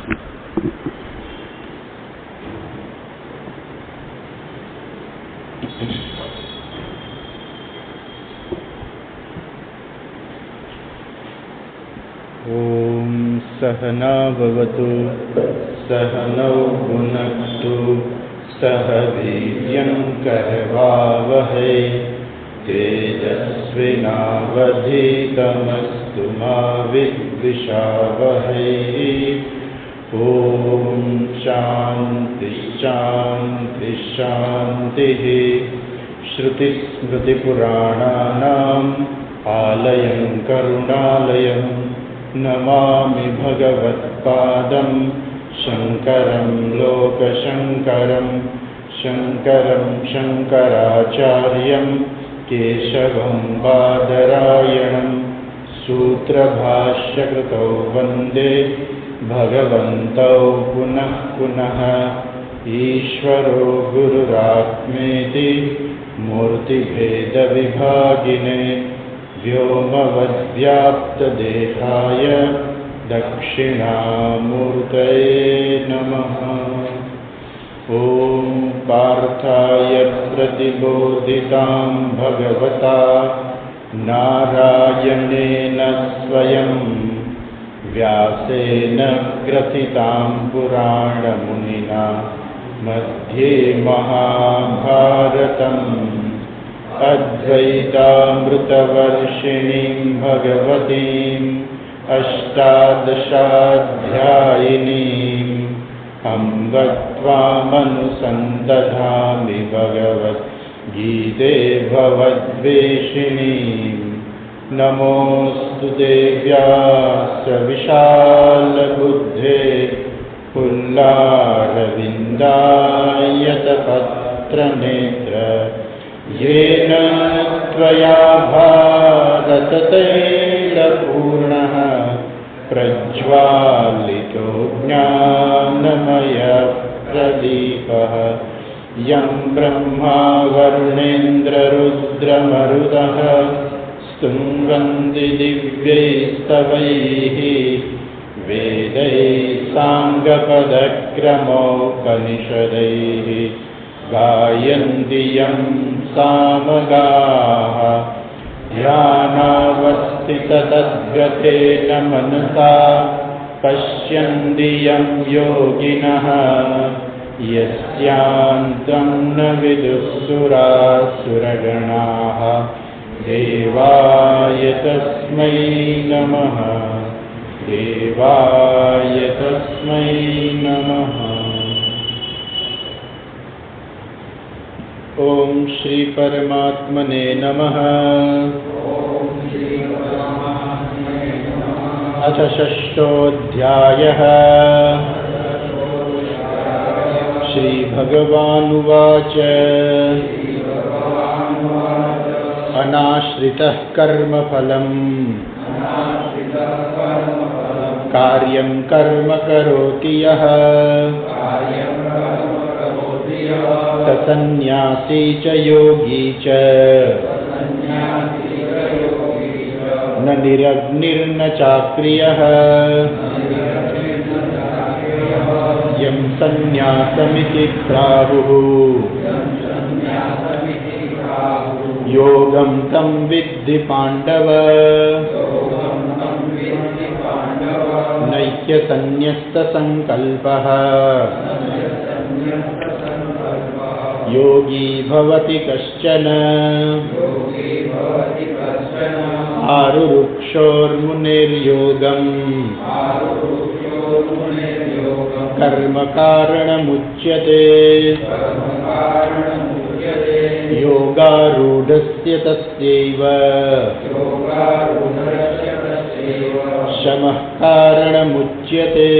ओम सहना भवतु सहनौ भुनक्तु सह वीर्यङ्करवावहै तेजस्विनावधीतमस्तु मा विद्विषावहै। ओम शांति शांति शांतिः। श्रुतिस्मृतिपुराणानाम् आलयं करुणालयं नमामि भगवत्पादं शङ्करं लोकशङ्करं। शङ्करं शङ्कराचार्यं केशवं बादरायणं सूत्रभाष्यकृतौ वन्दे भगवन्तौ पुनः पुनः। ईश्वरो गुरुरात्मेति मूर्तिभेदविभागिने व्योमवद्व्याप्तदेहाय दक्षिणामूर्तये नमः। ॐ पार्थाय प्रतिबोधितां भगवता नारायणेन स्वयं व्यासेन ग्रथितां पुराणमुनिना मध्ये महाभारतम् अद्वैतामृतवर्षिणीं भगवतीम् अष्टादशाध्यायिनीम् अम्ब त्वामनुसन्दधामि भगवद्गीते भवद्वेषिणीम्। नमोऽस्तु ते व्यासविशालबुद्धे पुल्लारविन्दायतपत्रनेत्र येन त्वया भारततैलपूर्णः प्रज्वालितो ज्ञानमयप्रदीपः। यं ब्रह्मा वरुणेन्द्ररुद्रमरुतः स्तुवन्ति दिव्यैस्तवैः वेदैः साङ्गपदक्रमोपनिषदैः गायन्ति यं सामगाः। ध्यानावस्थिततद्गतेन मनसा पश्यन्ति यं योगिनः यस्यान्तं न विदुःसुरासुरगणाः। देवाय तस्मै नमः देवाय तस्मै नमः। ओम श्री परमात्मने नमः। अथ षष्ठोऽध्यायः। श्रीभगवानुवाच अनाश्रितः कर्मफलम् कार्यं कर्म करोति यः स सन्न्यासी च योगी च न निरग्निर्न चाक्रियः। यं सन्न्यासमिति प्राहुः योगं तं विद्धि पाण्डव। नैह्यसन्न्यस्तसङ्कल्पः योगी भवति कश्चन। आरुरुक्षोर्मुनिर्योगम् कर्म कारणमुच्यते। योगारूढस्य तस्यैव शमः कारणमुच्यते।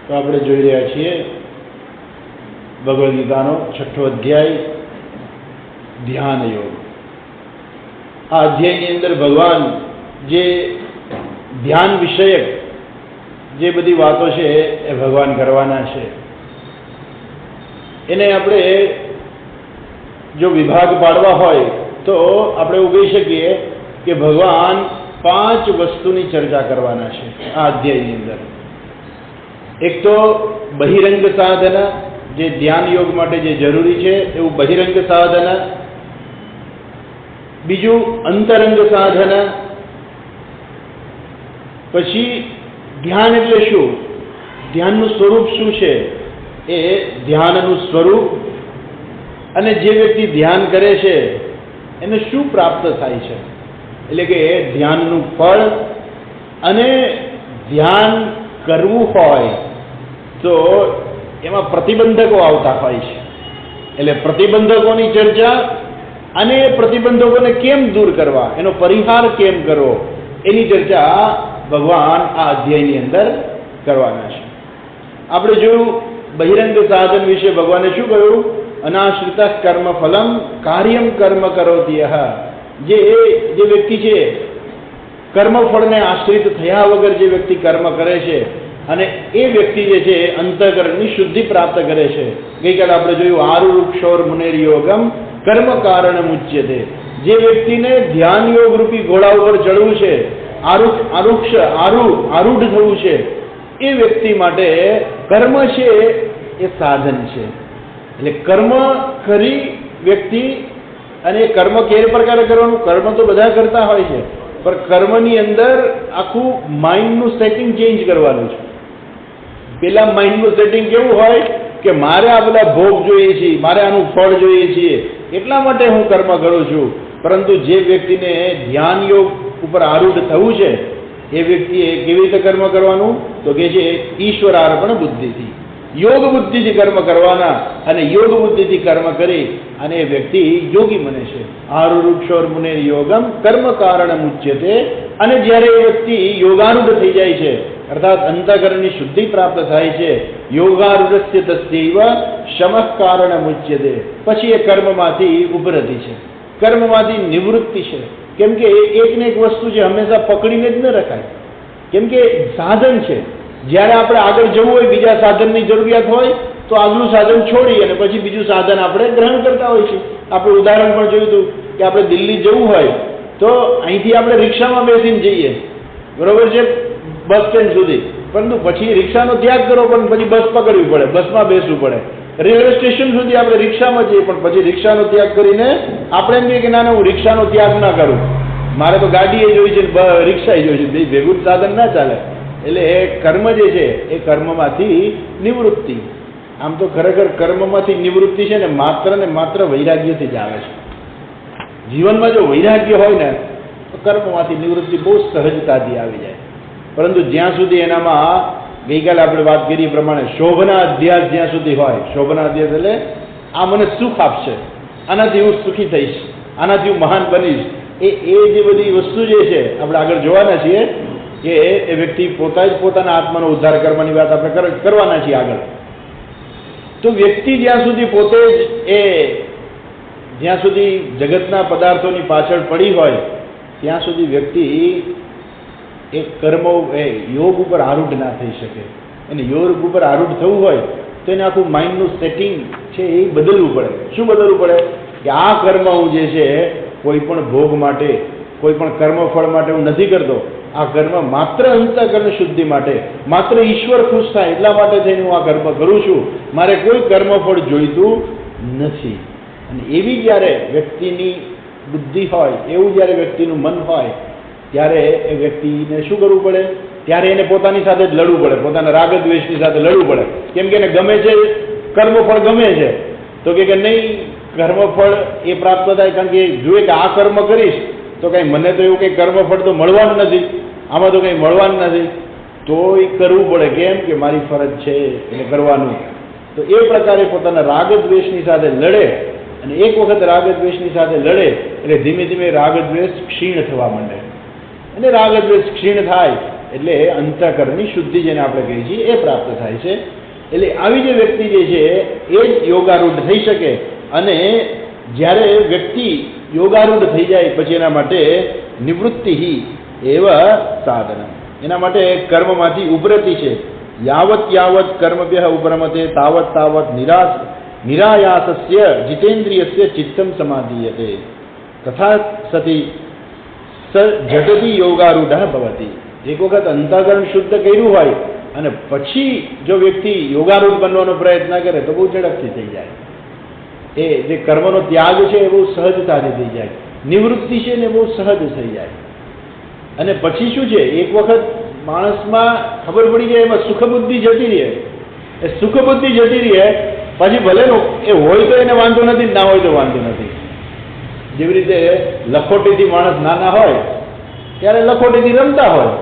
तो આપણે જોઈ રહ્યા છીએ ભગવદ્ ગીતાનો 6ઠ્ઠો અધ્યાય ધ્યાન યોગ। આ અધ્યાયની અંદર ભગવાન જે ધ્યાન વિષયક જે બધી વાતો છે એ ભગવાન કરવાના છે એને આપણે જો વિભાગ પાડવા હોય તો આપણે એવું કહી શકીએ કે ભગવાન 5 વસ્તુની ચર્ચા કરવાના છે આ અધ્યાયની અંદર. એક તો બહિરંગ સાધન, જે ધ્યાન યોગ માટે જે જરૂરી છે એવું બહિરંગ સાધન. બીજું અંતરંગ સાધન. પછી ધ્યાન એટલે શું, ધ્યાનનું સ્વરૂપ શું છે, એ ધ્યાનનું સ્વરૂપ, અને જે વ્યક્તિ ધ્યાન કરે છે એને શું પ્રાપ્ત થાય છે, એટલે કે ધ્યાનનું ફળ. અને ધ્યાન કરવું હોય તો એમાં પ્રતિબંધકો આવતા હોય છે, એટલે પ્રતિબંધકોની ચર્ચા અને પ્રતિબંધકોને કેમ દૂર કરવા, એનો પરિહાર કેમ કરવો, એની ચર્ચા ભગવાન આ અધ્યાયની અંદર કરવાના છે. આપણે જોયું બહિરંગ સાધન વિશે ભગવાને શું કહ્યું, અનાશ્રિત કર્મ ફલમ કાર્યમ કર્મ કરોતિ. જે વ્યક્તિ છે કર્મફળને આશ્રિત થયા વગર જે વ્યક્તિ કર્મ કરે છે અને એ વ્યક્તિ જે છે અંતઃકરણની શુદ્ધિ પ્રાપ્ત કરે છે. ગઈકાલે આપણે જોયું આરુક્ષોર મુનેર યોગમ કર્મ કારણ મુચ્યતે. જે વ્યક્તિને ધ્યાન યોગ રૂપી ઘોડા ઉપર ચડવું છે, આરૂઢ થવું છે, એ વ્યક્તિ માટે કર્મ છે એ સાધન છે. એટલે કર્મ કરી વ્યક્તિ, અને કર્મ કેવી પ્રકારે કરવાનું, કર્મ તો બધા કરતા હોય છે, પણ કર્મની અંદર આખું માઇન્ડનું સેટિંગ ચેન્જ કરવાનું છે. પેલા માઇન્ડનું સેટિંગ કેવું હોય કે મારે આ બધા ભોગ જોઈએ છે, મારે આનું ફળ જોઈએ છીએ, એટલા માટે હું કર્મ કરું છું. પરંતુ જે વ્યક્તિને ધ્યાન યોગ ઉપર આરૂઢ થવું છે એ વ્યક્તિએ કેવી રીતે કર્મ કરવાનું, તો કે છે ઈશ્વરાર્પણ બુદ્ધિથી, યોગ બુદ્ધિથી કર્મ કરવાના. અને યોગ બુદ્ધિથી કર્મ કરી અને એ વ્યક્તિ યોગી બને છે. આરુક્ષોર મુનેર યોગમ કર્મ કારણ મુચ્યતે. અને જ્યારે એ વ્યક્તિ યોગારૂઢ થઈ જાય છે, અર્થાત અંતઃકરણની શુદ્ધિ પ્રાપ્ત થાય છે, યોગારૂઢસ્ય તસ્યૈવ શમઃ કારણ મુચ્યતે. પછી એ કર્મમાંથી ઉભરતી છે, કર્મમાંથી નિવૃત્તિ છે. કેમ કે એકને એક વસ્તુ છે હંમેશા પકડીને જ ન રખાય, કેમ કે સાધન છે. જ્યારે આપણે આગળ જવું હોય, બીજા સાધનની જરૂરિયાત હોય, તો આગલું સાધન છોડી અને પછી બીજું સાધન આપણે ગ્રહણ કરતા હોય છે. આપણે ઉદાહરણ પણ જોયું હતું કે આપણે દિલ્હી જવું હોય તો અહીંથી આપણે રિક્ષામાં બેસીને જઈએ, બરોબર છે, બસ સ્ટેન્ડ સુધી. પરંતુ પછી રિક્ષાનો ત્યાગ કરો, પણ પછી બસ પકડવી પડે, બસમાં બેસવું પડે. રેલવે સ્ટેશન સુધી આપણે રિક્ષામાં જઈએ, પણ પછી રિક્ષાનો ત્યાગ કરીને આપણે એમ કહીએ કે ના, હું રિક્ષાનો ત્યાગ ના કરું, મારે તો ગાડીએ જોઈ છે, રિક્ષા જોઈ છે, ભેગું સાધન ના ચાલે. એટલે એ કર્મ જે છે એ કર્મમાંથી નિવૃત્તિ. આમ તો ખરેખર કર્મમાંથી નિવૃત્તિ છે ને માત્ર વૈરાગ્યથી જ આવે છે. જીવનમાં જો વૈરાગ્ય હોય ને તો કર્મમાંથી નિવૃત્તિ બહુ સહજતાથી આવી જાય. પરંતુ જ્યાં સુધી એનામાં ગઈકાલે આપણે વાત કરી પ્રમાણે શોભના અધ્યાસ જ્યાં સુધી હોય, શોભના અધ્યાસ એટલે આ મને સુખ આપશે, આનાથી હું સુખી થઈશ, આનાથી હું મહાન બનીશ, એ જે બધી વસ્તુ જે છે આપણે આગળ જોવાના છીએ કે એ વ્યક્તિ પોતા જ પોતાના આત્માનો ઉદ્ધાર કરવાની વાત આપણે કરવાના છીએ આગળ. તો વ્યક્તિ જ્યાં સુધી પોતે જ જ્યાં સુધી જગતના પદાર્થોની પાછળ પડી હોય ત્યાં સુધી વ્યક્તિ એ કર્મો યોગ ઉપર આરૂઢ ના થઈ શકે. અને યોગ ઉપર આરૂઢ થવું હોય તો એને આખું માઇન્ડનું સેટિંગ છે એ બદલવું પડે. શું બદલવું પડે કે આ કર્મ હું જે છે કોઈ પણ ભોગ માટે, કોઈ પણ કર્મફળ માટે હું નથી કરતો. આ કર્મ માત્ર અંતઃકરણ શુદ્ધિ માટે, માત્ર ઈશ્વર ખુશ થાય એટલા માટે થઈને હું આ કર્મ કરું છું, મારે કોઈ કર્મફળ જોઈતું નથી. અને એવી જ્યારે વ્યક્તિની બુદ્ધિ હોય, એવું જ્યારે વ્યક્તિનું મન હોય, ત્યારે એ વ્યક્તિને શું કરવું પડે, ત્યારે એને પોતાની સાથે જ લડવું પડે, પોતાના રાગ દ્વેષની સાથે લડવું પડે. કેમ કે એને ગમે છે, કર્મફળ ગમે છે, તો કે નહીં કર્મફળ એ પ્રાપ્ત થાય, કારણ કે જુએ કે આ કર્મ કરીશ તો કંઈ મને તો એવું કંઈ કર્મફળ તો મળવાનું નથી, આમાં તો કંઈ મળવાનું નથી, તો એ કરવું પડે. કેમ કે મારી ફરજ છે એને કરવાનું. તો એ પ્રકારે પોતાના રાગ દ્વેષની સાથે લડે, અને એક વખત રાગ દ્વેષની સાથે લડે એટલે ધીમે ધીમે રાગ દ્વેષ ક્ષીણ થવા માંડે. અને રાગ દ્વેષ ક્ષીણ થાય એટલે અંતઃકરણની શુદ્ધિ જેને આપણે કહીએ છીએ એ પ્રાપ્ત થાય છે. એટલે આવી જે વ્યક્તિ જે છે એ જ યોગારૂઢ થઈ શકે. અને જ્યારે વ્યક્તિ યોગારૂઢ થઈ જાય પછી એના માટે નિવૃત્તિ એવા સાધન, એના માટે કર્મમાંથી ઉભરતી છે. યાવત યાવત કર્મભ્યઃ ઉપરમતે તાવત તાવત નિરાયાસસ્ય જીતેન્દ્રિયસ્ય ચિત્તમ સમાધીયતે. તથા સતી ઝટતી યોગારૂઢ ભવતી. એક વખત અંતઃકરણ શુદ્ધ કર્યું હોય અને પછી જો વ્યક્તિ યોગારૂઢ બનવાનો પ્રયત્ન કરે તો બહુ ઝડપથી થઈ જાય. એ જે કર્મનો ત્યાગ છે એ બહુ સહજતાથી થઈ જાય, નિવૃત્તિ છે ને બહુ સહજ થઈ જાય. અને પછી શું છે, એક વખત માણસમાં ખબર પડી જાય એમાં સુખબુદ્ધિ જતી રહે. એ સુખબુદ્ધિ જતી રહે પછી ભલે એ હોય તો એને વાંધો નથી, ના હોય તો વાંધો નથી. જેવી રીતે લખોટીથી માણસ નાના હોય ત્યારે લખોટીથી રમતા હોય,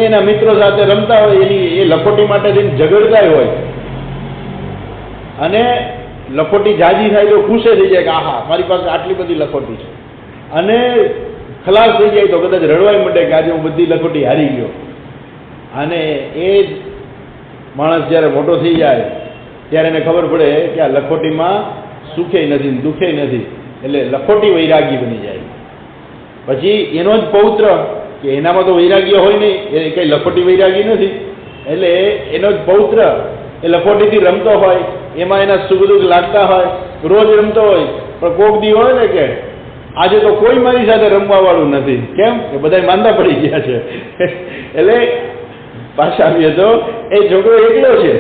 એના મિત્રો સાથે રમતા હોય, એની એ લખોટી માટે ઝઘડતા હોય અને લખોટી જાજી થાય તો ખુશ થઈ જાય કે આહા મારી પાસે આટલી બધી લખોટી છે, અને ખલાસ થઈ જાય તો કદાચ રડવાય માંડે કે આજે હું બધી લખોટી હારી ગયો. અને એ જ માણસ જ્યારે મોટો થઈ જાય ત્યારે એને ખબર પડે કે આ લખોટીમાં સુખે નથી દુઃખે નથી, એટલે લખોટી વૈરાગી બની જાય. પછી એનો જ પૌત્ર કે એનામાં તો વૈરાગ્ય હોય નહીં, એ કંઈ લખોટી વૈરાગી નથી, એટલે એનો જ પૌત્ર એ લખોટીથી રમતો હોય, એમાં એના સુખ દુઃખ લાગતા હોય, રોજ રમતો હોય, પણ કોક દી હોય ને કે આજે તો કોઈ મારી સાથે રમવા વાળું નથી. કેમ કે બધા માંદા પડી ગયા છે. એટલે પાછા આવીએ તો એ છોકરો એકલો છે,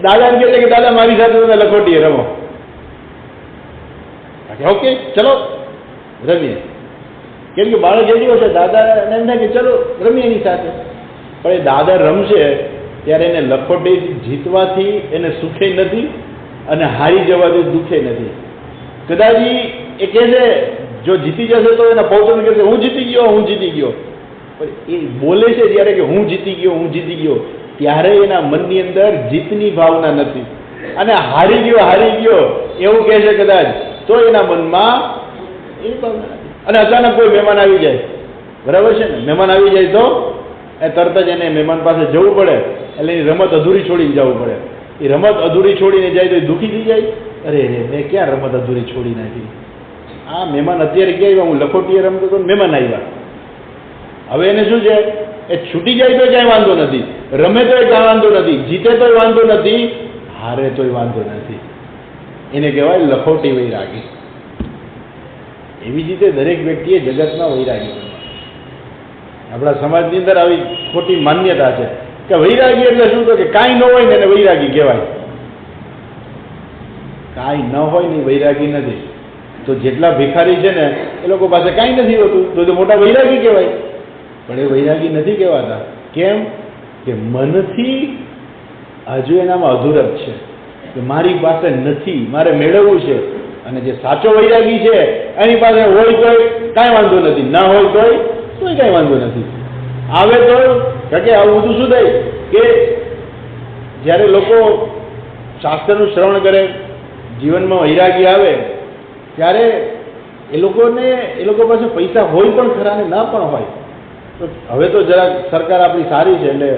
દાદાને કહે છે કે દાદા મારી સાથે તમે લખોટીએ રમો. ઓકે ચલો રમીએ. કેમ કે બાળક એટલો છે, દાદાને એમ થાય કે ચલો રમીએ એની સાથે. પણ એ દાદા રમશે ત્યારે એને લખોટી જીતવાથી એને સુખે નથી અને હારી જવાથી દુઃખે નથી. કદાચ એ કહે છે જો જીતી જશે તો એના પૌત્રને કહેશે હું જીતી ગયો હું જીતી ગયો, પણ એ બોલે છે જ્યારે કે હું જીતી ગયો ત્યારે એના મનની અંદર જીતની ભાવના નથી, અને હારી ગયો એવું કહે છે કદાચ તો એના મનમાં એ ભાવના નથી. અને અચાનક કોઈ મહેમાન આવી જાય, બરાબર છે ને, મહેમાન આવી જાય તો એ તરત જ એને મહેમાન પાસે જવું પડે, એટલે એની રમત અધૂરી છોડીને જવું પડે. એ રમત અધૂરી છોડીને જાય તો એ દુઃખી થઈ જાય, અરે મેં ક્યાં રમત અધૂરી છોડી નાખી, આ મહેમાન અત્યારે ક્યાં આવ્યા, હું લખોટીએ રમતો તો મહેમાન આવ્યા. હવે એને શું છે, એ છૂટી જાય તો ક્યાંય વાંધો નથી, રમે તોય કાંઈ વાંધો નથી, જીતે તોય વાંધો નથી, હારે તોય વાંધો નથી. એને કહેવાય લખોટી વૈરાગી. એવી જ રીતે દરેક વ્યક્તિએ જગતમાં વૈરાગી બનવા. આપણા સમાજની અંદર આવી ખોટી માન્યતા છે કે વૈરાગી એટલે શું, તો કે કાંઈ ન હોય ને એને વૈરાગી કહેવાય. કાંઈ ન હોય ને વૈરાગી નથી. તો જેટલા ભિખારી છે ને એ લોકો પાસે કાંઈ નથી હોતું તો મોટા વૈરાગી કહેવાય. પણ એ વૈરાગી નથી કહેવાતા. કેમ કે મનથી હજુ એનામાં અધૂરપ છે કે મારી પાસે નથી, મારે મેળવવું છે. અને જે સાચો વૈરાગી છે એની પાસે હોય તોય કાંઈ વાંધો નથી, ના હોય તોય કાંઈ વાંધો નથી, આવે તો કે આવું બધું શું થાય કે જ્યારે લોકો શાસ્ત્રનું શ્રવણ કરે, જીવનમાં વૈરાગી આવે ત્યારે એ લોકો પાસે પૈસા હોય પણ ખરા ને ના પણ હોય. તો હવે તો જરાક સરકાર આપણી સારી છે, એટલે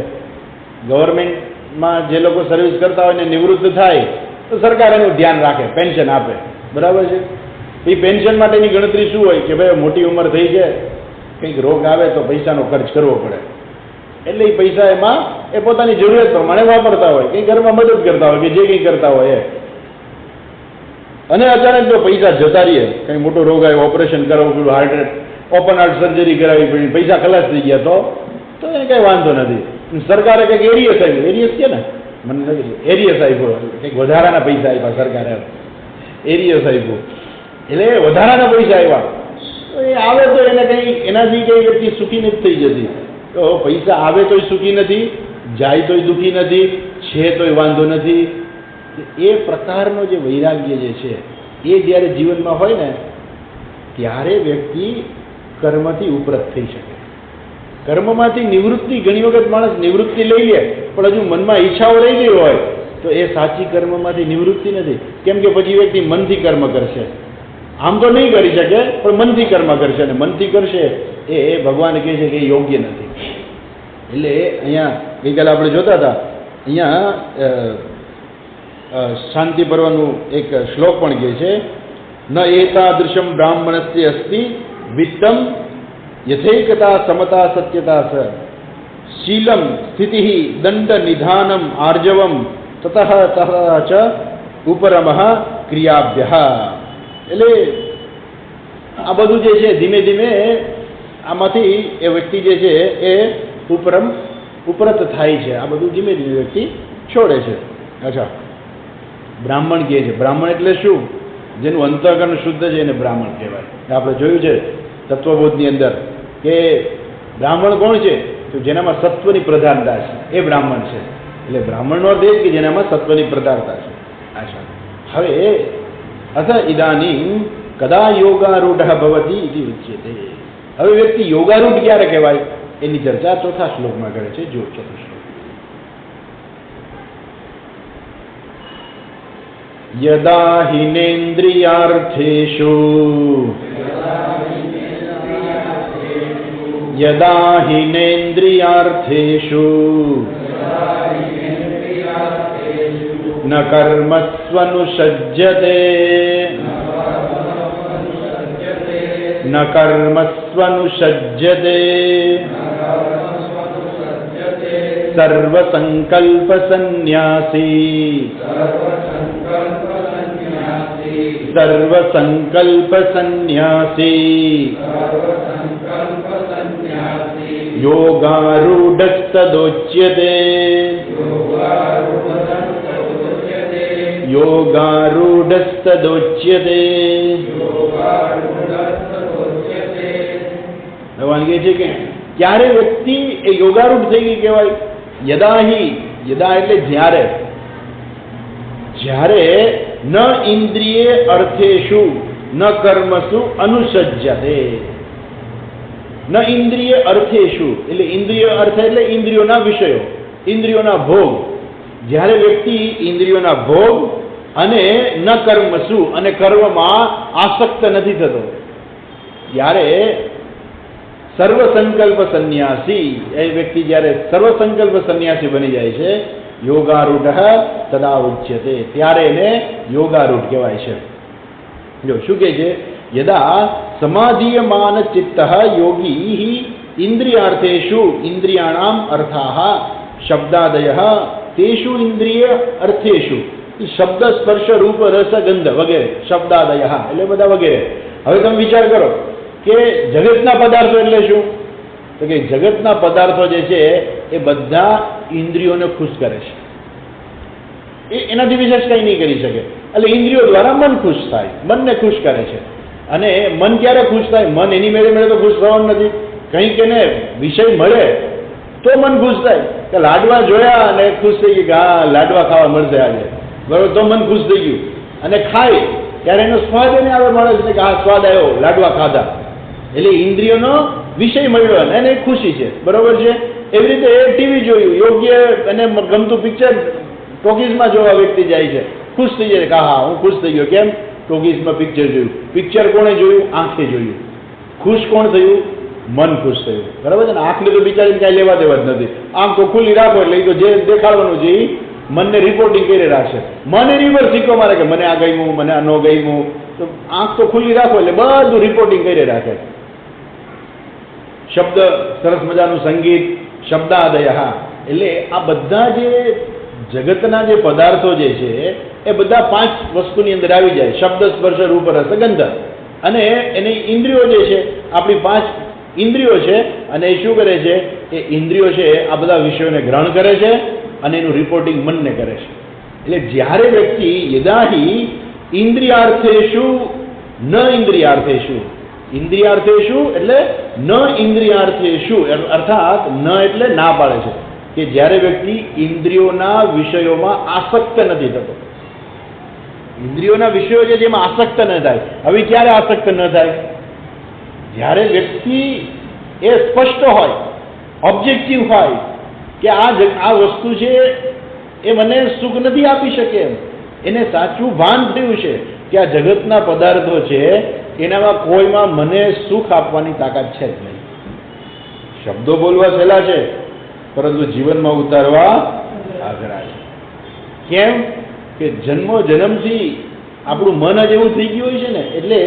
ગવર્મેન્ટમાં જે લોકો સર્વિસ કરતા હોય ને નિવૃત્ત થાય તો સરકાર એનું ધ્યાન રાખે, પેન્શન આપે, બરાબર છે. એ પેન્શન માટેની ગણતરી શું હોય કે ભાઈ મોટી ઉંમર થઈ છે, કંઈક રોગ આવે તો પૈસાનો ખર્ચ કરવો પડે, એટલે એ પૈસા એમાં એ પોતાની જરૂરિયાત પ્રમાણે વાપરતા હોય, કંઈ ઘરમાં મદદ કરતા હોય કે જે કંઈ કરતા હોય એ. અને અચાનક જો પૈસા જતા રહીએ, કંઈ મોટો રોગ આવ્યો, ઓપરેશન કરાવવું પડ્યું, હાર્ટ ઓપન હાર્ટ સર્જરી કરાવી પડી, પૈસા ખલાસ થઈ ગયા તો એને કંઈ વાંધો નથી. સરકારે કંઈક એરિયસ આવ્યું, એરિયસ છે ને મને નથી, એરિયસ આવ્યો, કંઈક વધારાના પૈસા આપ્યા સરકારે, એરિયસ આપ્યું એટલે વધારાના પૈસા આવ્યા. તો એ આવે તો એને કંઈ એનાથી કંઈ વ્યક્તિ સુખી નથી થઈ જતી. તો પૈસા આવે તોય સુખી નથી, જાય તોય દુઃખી નથી, છે તોય વાંધો નથી. એ પ્રકારનો જે વૈરાગ્ય જે છે એ જ્યારે જીવનમાં હોય ને ત્યારે વ્યક્તિ કર્મથી ઉપરત થઈ શકે. કર્મમાંથી નિવૃત્તિ, ઘણી વખત માણસ નિવૃત્તિ લઈ લે પણ હજુ મનમાં ઈચ્છાઓ રહી ગઈ હોય તો એ સાચી કર્મમાંથી નિવૃત્તિ નથી. કેમ કે પછી વ્યક્તિ મનથી કર્મ કરશે, આમ તો નહીં કરી શકે પણ મનથી કર્મ કરશે, અને મનથી કરશે એ ભગવાન કહે છે કે એ યોગ્ય નથી. એટલે અહીંયા ગઈકાલે આપણે જોતા હતા, અહીંયા શાંતિ પર્વનું એક શ્લોક પણ કહે છે, ન એતાદૃશમ બ્રાહ્મણસ્ય અસ્તિ વિત્તમ યથૈકતા સમતા સત્યતા સ શીલમ સ્થિતિ દંડ નિધાનમ આર્જવમ તતઃ તહ ચ ઉપરમઃ ક્રિયાભ્ય. એટલે આ બધું જે છે ધીમે ધીમે આમાંથી એ વ્યક્તિ જે છે એ ઉપરત થાય છે. આ બધું ધીમે ધીમે વ્યક્તિ છોડે છે. અચ્છા, બ્રાહ્મણ કહે છે. બ્રાહ્મણ એટલે શું? જેનું અંતઃકરણ શુદ્ધ છે એને બ્રાહ્મણ કહેવાય. આપણે જોયું છે તત્વબોધની અંદર કે બ્રાહ્મણ કોણ છે? તો જેનામાં સત્વની પ્રધાનતા છે એ બ્રાહ્મણ છે. એટલે બ્રાહ્મણનો અર્થ એ કે જેનામાં સત્વની પ્રધાનતા છે. અચ્છા, હવે અથ ઇદાનીમ કદા યોગારૂઢ ભવતી ઇતિ ઉચ્યતે. હવે વ્યક્તિ યોગારૂઢ ક્યારે કહેવાય એની ચર્ચા ચોથા શ્લોકમાં કરે છે. જો ચોથો શ્લોક, યદા હિનેન્દ્રિયાર્થેષુ ન કર્મસ્વનુસજ્જતે સર્વસંકલ્પ સંન્યાસી યોગારૂઢસ્તદોચ્યતે ભગવાન કહે છે કે ક્યારે વ્યક્તિ એ યોગારૂઢ થઈ ગઈ કહેવાય? યદા એટલે જ્યારે ન ઇન્દ્રિયે અર્થેષુ ન કર્મસુ અનુસજ્યતે. ન ઇન્દ્રિય અર્થેષુ એટલે ઇન્દ્રિય અર્થ એટલે ઇન્દ્રિયોના વિષયો, ઇન્દ્રિયોના ભોગ. જ્યારે વ્યક્તિ ઇન્દ્રિયોના ભોગ અને ન કર્મસુ અને કર્મમાં આસક્ત નથી થતો, ત્યારે સર્વસંકલ્પ સંન્યાસી એ વ્યક્તિ જ્યારે સર્વસંકલ્પ સંન્યાસી બની જાય છે, યોગારૂઢ તદા ઉચ્યતે, ત્યારે એને યોગારૂઢ કહેવાય છે. જો શું કહે છે? યદા સમાધીયમાન ચિત્ત યોગી ઇન્દ્રિયાર્થેષુ ઇન્દ્રિયાણામ અર્થાઃ શબ્દાદય તેષુ ઇન્દ્રિય અર્થેષુ શબ્દ સ્પર્શ રૂપ રસ ગંધ વગેરે શબ્દાદય એટલે બધા વગેરે. હવે તમે વિચાર કરો કે જગતના પદાર્થો એટલે શું? તો કે જગતના પદાર્થો જે છે એ બધા ઇન્દ્રિયોને ખુશ કરે છે. એનાથી વિશેષ કંઈ નહીં કરી શકે. એટલે ઇન્દ્રિયો દ્વારા મન ખુશ થાય, મનને ખુશ કરે છે. અને મન ક્યારે ખુશ થાય? મન એની મેળે તો ખુશ થવાનું નથી. કંઈક એને વિષય મળે તો મન ખુશ થાય. કે લાડવા જોયા અને ખુશ થઈ ગયું કે હા લાડવા ખાવા મળશે આજે, બરોબર, તો મન ખુશ થઈ ગયું. અને ખાય ત્યારે એનો સ્વાદ એને આવે મળે છે કે હા સ્વાદ આવ્યો, લાડવા ખાધા. એટલે ઇન્દ્રિયોનો વિષય મળ્યો અને એને ખુશી છે, બરોબર છે. એવી રીતે એ ટીવી જોયું, યોગ્ય અને ગમતું પિક્ચર ટોકીઝમાં જોવા વ્યક્તિ જાય છે, ખુશ થઈ જાય કે હા હું ખુશ થઈ ગયો. કેમ? ટોકીઝમાં પિક્ચર જોયું. પિક્ચર કોણે જોયું? આંખે જોયું. ખુશ કોણ થયું? મન ખુશ થયું, બરાબર છે ને. આંખને તો બિચારીને કાંઈ લેવા દેવા જ નથી. આંખ તો ખુલ્લી રાખો એટલે એ તો જે દેખાડવાનું છે એ મનને રિપોર્ટિંગ કરી રાખશે. મને રિવર્સ શીખવા મારે કે મને આ ગમ્યું, મને આ ન ગમ્યું. તો આંખ તો ખુલ્લી રાખો એટલે બધું રિપોર્ટિંગ કરી રાખે. શબ્દ, સરસ મજાનું સંગીત, શબ્દાદય, એટલે આ બધા જે જગતના જે પદાર્થો જે છે એ બધા 5 વસ્તુની અંદર આવી જાય. શબ્દ સ્પર્શ રૂપ રસ ગંધ. અને એની ઇન્દ્રિયો જે છે આપણી 5 ઇન્દ્રિયો છે અને એ શું કરે છે? એ ઇન્દ્રિયો છે આ બધા વિષયોને ગ્રહણ કરે છે અને એનું રિપોર્ટિંગ મનને કરે છે. એટલે જ્યારે વ્યક્તિ યદાહી ઇન્દ્રિયાર્થેષુ ન ઇન્દ્રિયાર્થેષુ, ઇન્દ્રિયાર્થેષુ એટલે ન ઇન્દ્રિયાર્થેષુ અર્થાત ન એટલે ના પાડે છે કે જ્યારે વ્યક્તિ ઇન્દ્રિયોના વિષયોમાં આસક્ત નથી થતો. ઇન્દ્રિયોના વિષયો છે જેમાં આસક્ત ન થાય. હવે ક્યારે આસક્ત ન થાય? જ્યારે વ્યક્તિ એ સ્પષ્ટ હોય, ઓબ્જેક્ટિવ હોય કે આ વસ્તુ છે એ મને સુખ નથી આપી શકે એમ. એને સાચું ભાન થયું છે કે આ જગતના પદાર્થો છે એનામાં કોઈમાં મને સુખ આપવાની તાકાત છે જ નહીં. શબ્દો બોલવા સહેલા છે પરંતુ જીવનમાં ઉતારવા આગ્રહ છે. કેમ? કે જન્મથી આપણું મન જ એવું થઈ ગયું હોય છે ને, એટલે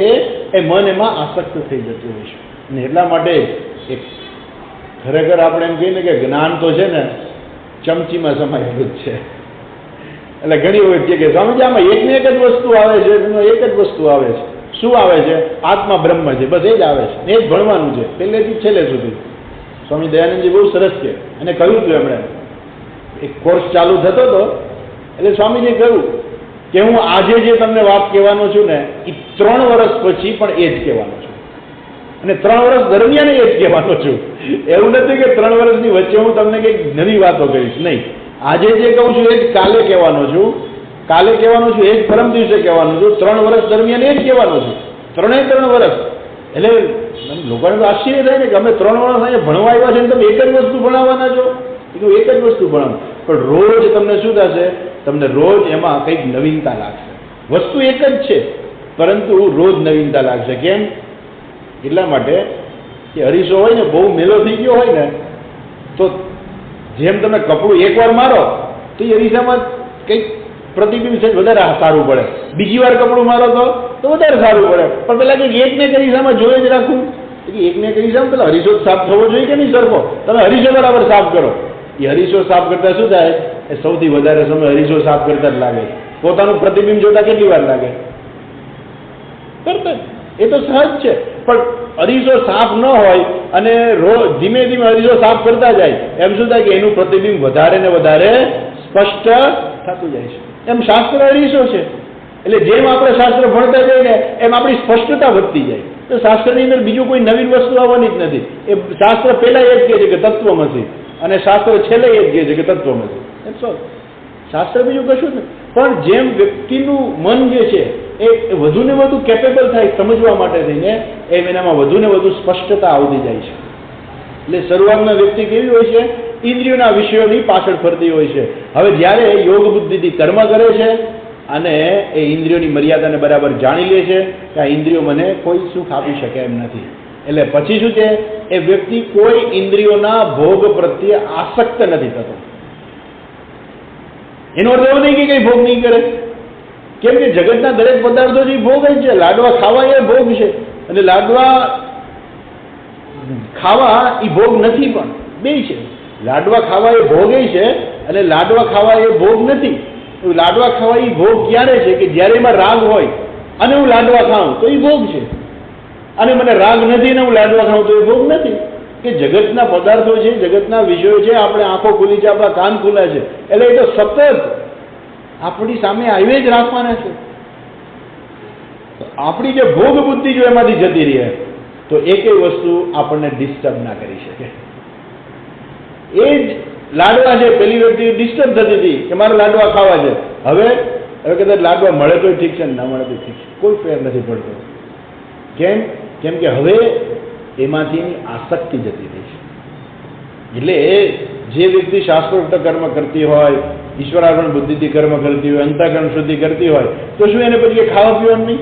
એ મન એમાં આસક્ત થઈ જતું હોય છે. અને એટલા માટે એક ખરેખર આપણે એમ કહીએ ને કે જ્ઞાન તો છે ને ચમચીમાં સમાયેલું જ છે. એટલે ઘણી વખત કે સ્વામીજી આમાં એકને એક જ વસ્તુ આવે છે, એક જ વસ્તુ આવે છે. શું આવે છે? આત્મા બ્રહ્મ છે, બસ એ જ આવે છે, એ જ ભણવાનું છે પહેલેથી છેલ્લે સુધી. સ્વામી દયાનંદજી બહુ સરસ છે, અને કહ્યું હતું એમણે, એક કોર્સ ચાલુ થતો હતો એટલે સ્વામીજીએ કહ્યું કે હું આજે જે તમને વાત કહેવાનો છું ને એ 3 વર્ષ પછી પણ એ જ કહેવાનો છું, અને 3 વર્ષ દરમિયાન એ જ કહેવાનો છું. એવું નથી કે 3 વર્ષની વચ્ચે હું તમને કંઈક નવી વાતો કહીશ, નહીં. આજે જે કહું છું એ જ કાલે કહેવાનો છું, કાલે કહેવાનું છું એ જ પરમ દિવસે કહેવાનું છું, 3 વર્ષ દરમિયાન એ જ કહેવાનું છું, 3 વર્ષ. એટલે લોકોને તો આશ્ચર્ય થાય ને કે અમે 3 વર્ષ અહીંયા ભણવા આવ્યા છે ને તમે એક જ વસ્તુ ભણાવવાના છો. એક જ વસ્તુ ભણાવો, પણ રોજ તમને શું થશે? તમને રોજ એમાં કંઈક નવીનતા લાગશે. વસ્તુ એક જ છે પરંતુ રોજ નવીનતા લાગશે. કેમ? એટલા માટે કે અરીસો હોય ને બહુ મેલો થઈ ગયો હોય ને તો જેમ તમે કપડું એકવાર મારો તો એ અરીસામાં કંઈક પ્રતિબિંબ છે વધારે સારું પડે, બીજી વાર કપડું મારો તો વધારે સારું પડે. પણ પેલા કંઈક એકને એક અરીસામાં જોઈ જ રાખવું, એકને એક અરીસામાં પેલા અરીસો સાફ થવો જોઈએ કે નહીં સરખો? તમે અરીસો બરાબર સાફ કરો. એ અરીસો સાફ કરતા શું થાય? એ સૌથી વધારે સમય અરીસો સાફ કરતા જ લાગે. પોતાનું પ્રતિબિંબ જોતા કેટલી વાર લાગે? કરતા. એ તો સહજ છે. પણ અરીસો સાફ ન હોય અને ધીમે ધીમે અરીસો સાફ કરતા જાય એમ શું થાય કે એનું પ્રતિબિંબ વધારે ને વધારે સ્પષ્ટ થતું જાય છે. એમ શાસ્ત્ર અરીસો છે. એટલે જેમ આપણે શાસ્ત્ર ભણતા જઈએ ને એમ આપણી સ્પષ્ટતા વધતી જાય. તો શાસ્ત્રની અંદર બીજું કોઈ નવીન વસ્તુ આવવાની જ નથી. એ શાસ્ત્ર પહેલા એ જ કહે છે કે તત્વમસી, અને શાસ્ત્ર છેલ્લે એ જ કહે છે કે તત્વમસી. શાસ્ત્ર બીજું કશું જ નથી. પણ જેમ વ્યક્તિનું મન જે છે એ વધુ ને વધુ કેપેબલ થાય સમજવા માટે થઈને એમ એનામાં વધુ ને વધુ સ્પષ્ટતા આવતી જાય છે. એટલે શરૂઆતમાં વ્યક્તિ કેવી હોય છે? ઇન્દ્રિયોના વિષયોની પાછળ ફરતી હોય છે. હવે જ્યારે યોગ બુદ્ધિથી કર્મ કરે છે અને એ ઇન્દ્રિયોની મર્યાદાને બરાબર જાણી લે છે કે આ ઇન્દ્રિયો મને કોઈ સુખ આપી શકે એમ નથી, એટલે પછી શું છે? એ વ્યક્તિ કોઈ ઇન્દ્રિયોના ભોગ પ્રત્યે આસક્ત નથી થતો. એનો અર્થ એવો નહીં કે કંઈ ભોગ નહીં કરે. કેમ કે જગતના દરેક પદાર્થો જે ભોગ જ છે. લાડવા ખાવા એ ભોગ છે, અને લાડવા ખાવા એ ભોગ નથી, પણ બે છે. લાડવા ખાવા એ ભોગ છે અને લાડવા ખાવા એ ભોગ નથી. લાડવા ખાવા એ ભોગ ક્યારે છે? કે જ્યારે એમાં રાગ હોય અને હું લાડવા ખાઉં તો એ ભોગ છે, અને મને રાગ નથી ને હું લાડવા ખાઉં તો એ ભોગ નથી. કે જગતના પદાર્થો છે, જગતના વિષયો છે, આપણે આંખો ખુલી છે, આપણા કાન ખુલ્લા છે, એટલે એ તો સતત આપણી સામે આવી જ રાખવાના છે. આપણી જે ભોગ બુદ્ધિ જો એમાંથી જતી રહે તો એકેય વસ્તુ આપણને ડિસ્ટર્બ ના કરી શકે. એ જ લાડવા છે, પેલી વ્યક્તિ ડિસ્ટર્બ થતી હતી કે મારે લાડવા ખાવા છે. હવે કદાચ લાડવા મળે તો ઠીક છે, ના મળે તો ઠીક છે, કોઈ ફેર નથી પડતો. કેમ કે હવે એમાંથી એની આસક્તિ જતી રહી છે. એટલે જે વ્યક્તિ શાસ્ત્રોક્ત કર્મ કરતી હોય, ઈશ્વરાર્પણ બુદ્ધિથી કર્મ કરતી હોય, અંતઃકરણ શુદ્ધિ કરતી હોય, તો શું એને પછી કંઈ ખાવા પીવાનું નહીં?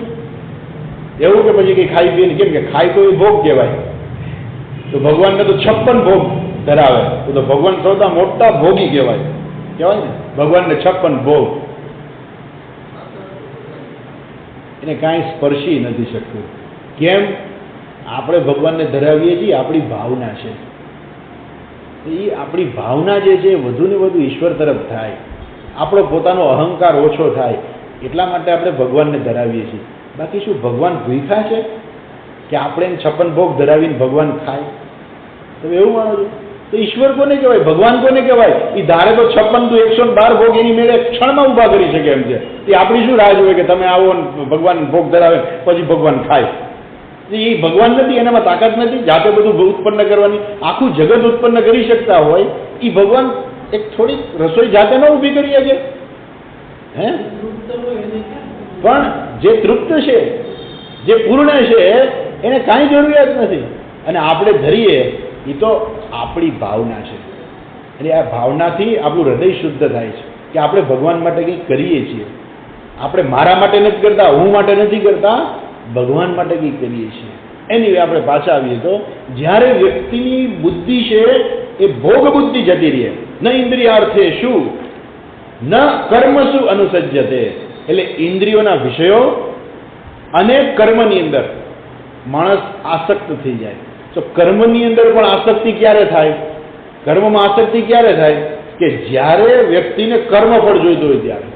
એવું કે પછી કંઈ ખાઈ પીને? કેમ કે ખાય તો એ ભોગ કહેવાય. તો ભગવાનને તો 56 ભોગ ધરાવે, તો ભગવાન સૌથી મોટા ભોગી કહેવાય ને. ભગવાનને 56 ભોગ, એને કાંઈ સ્પર્શી નથી શકતું. કેમ? આપણે ભગવાનને ધરાવીએ છીએ, આપણી ભાવના છે. એ આપણી ભાવના જે છે વધુ ને વધુ ઈશ્વર તરફ થાય, આપણો પોતાનો અહંકાર ઓછો થાય, એટલા માટે આપણે ભગવાનને ધરાવીએ છીએ. બાકી શું ભગવાન ભૂખ્યા છે કે આપણે 56 ભોગ ધરાવીને ભગવાન ખાય? તમે એવું માનો છો? તો ઈશ્વર કોને કહેવાય? ભગવાન કોને કહેવાય? એ ધારે તો 56 તો 112 ભોગ એની મેળે ક્ષણમાં ઊભા કરી શકે એમ છે. એ આપણી શું રાહ જોઈએ કે તમે આવો ભગવાન ભોગ ધરાવે પછી ભગવાન ખાય? એ ભગવાન નથી, એનામાં તાકાત નથી જાતે બધું ઉત્પન્ન કરવાની. આખું જગત ઉત્પન્ન કરી શકતા હોય એ ભગવાન એક થોડીક રસોઈ જાતે ન ઊભી કરી શકે? હે? પણ જે તૃપ્ત છે, જે પૂર્ણ છે, એને કાંઈ જરૂરિયાત નથી. અને આપણે ધરીએ એ તો આપણી ભાવના છે. એટલે આ ભાવનાથી આપણું હૃદય શુદ્ધ થાય છે કે આપણે ભગવાન માટે કંઈક કરીએ છીએ. આપણે મારા માટે નથી કરતા, હું માટે નથી કરતા, ભગવાન માટે કંઈક કરીએ છીએ. એની આપણે પાછા આવીએ તો જ્યારે વ્યક્તિની બુદ્ધિ છે એ ભોગ બુદ્ધિ જતી રહે, ન ઇન્દ્રિયાર્થે શું ન કર્મ શું અનુસજ્યતે, એટલે ઇન્દ્રિયોના વિષયો અને કર્મની અંદર માણસ આસક્ત થઈ જાય. તો કર્મની અંદર પણ આસક્તિ ક્યારે થાય? કર્મમાં આસક્તિ ક્યારે થાય? કે જ્યારે વ્યક્તિને કર્મફળ જોઈતું હોય ત્યારે.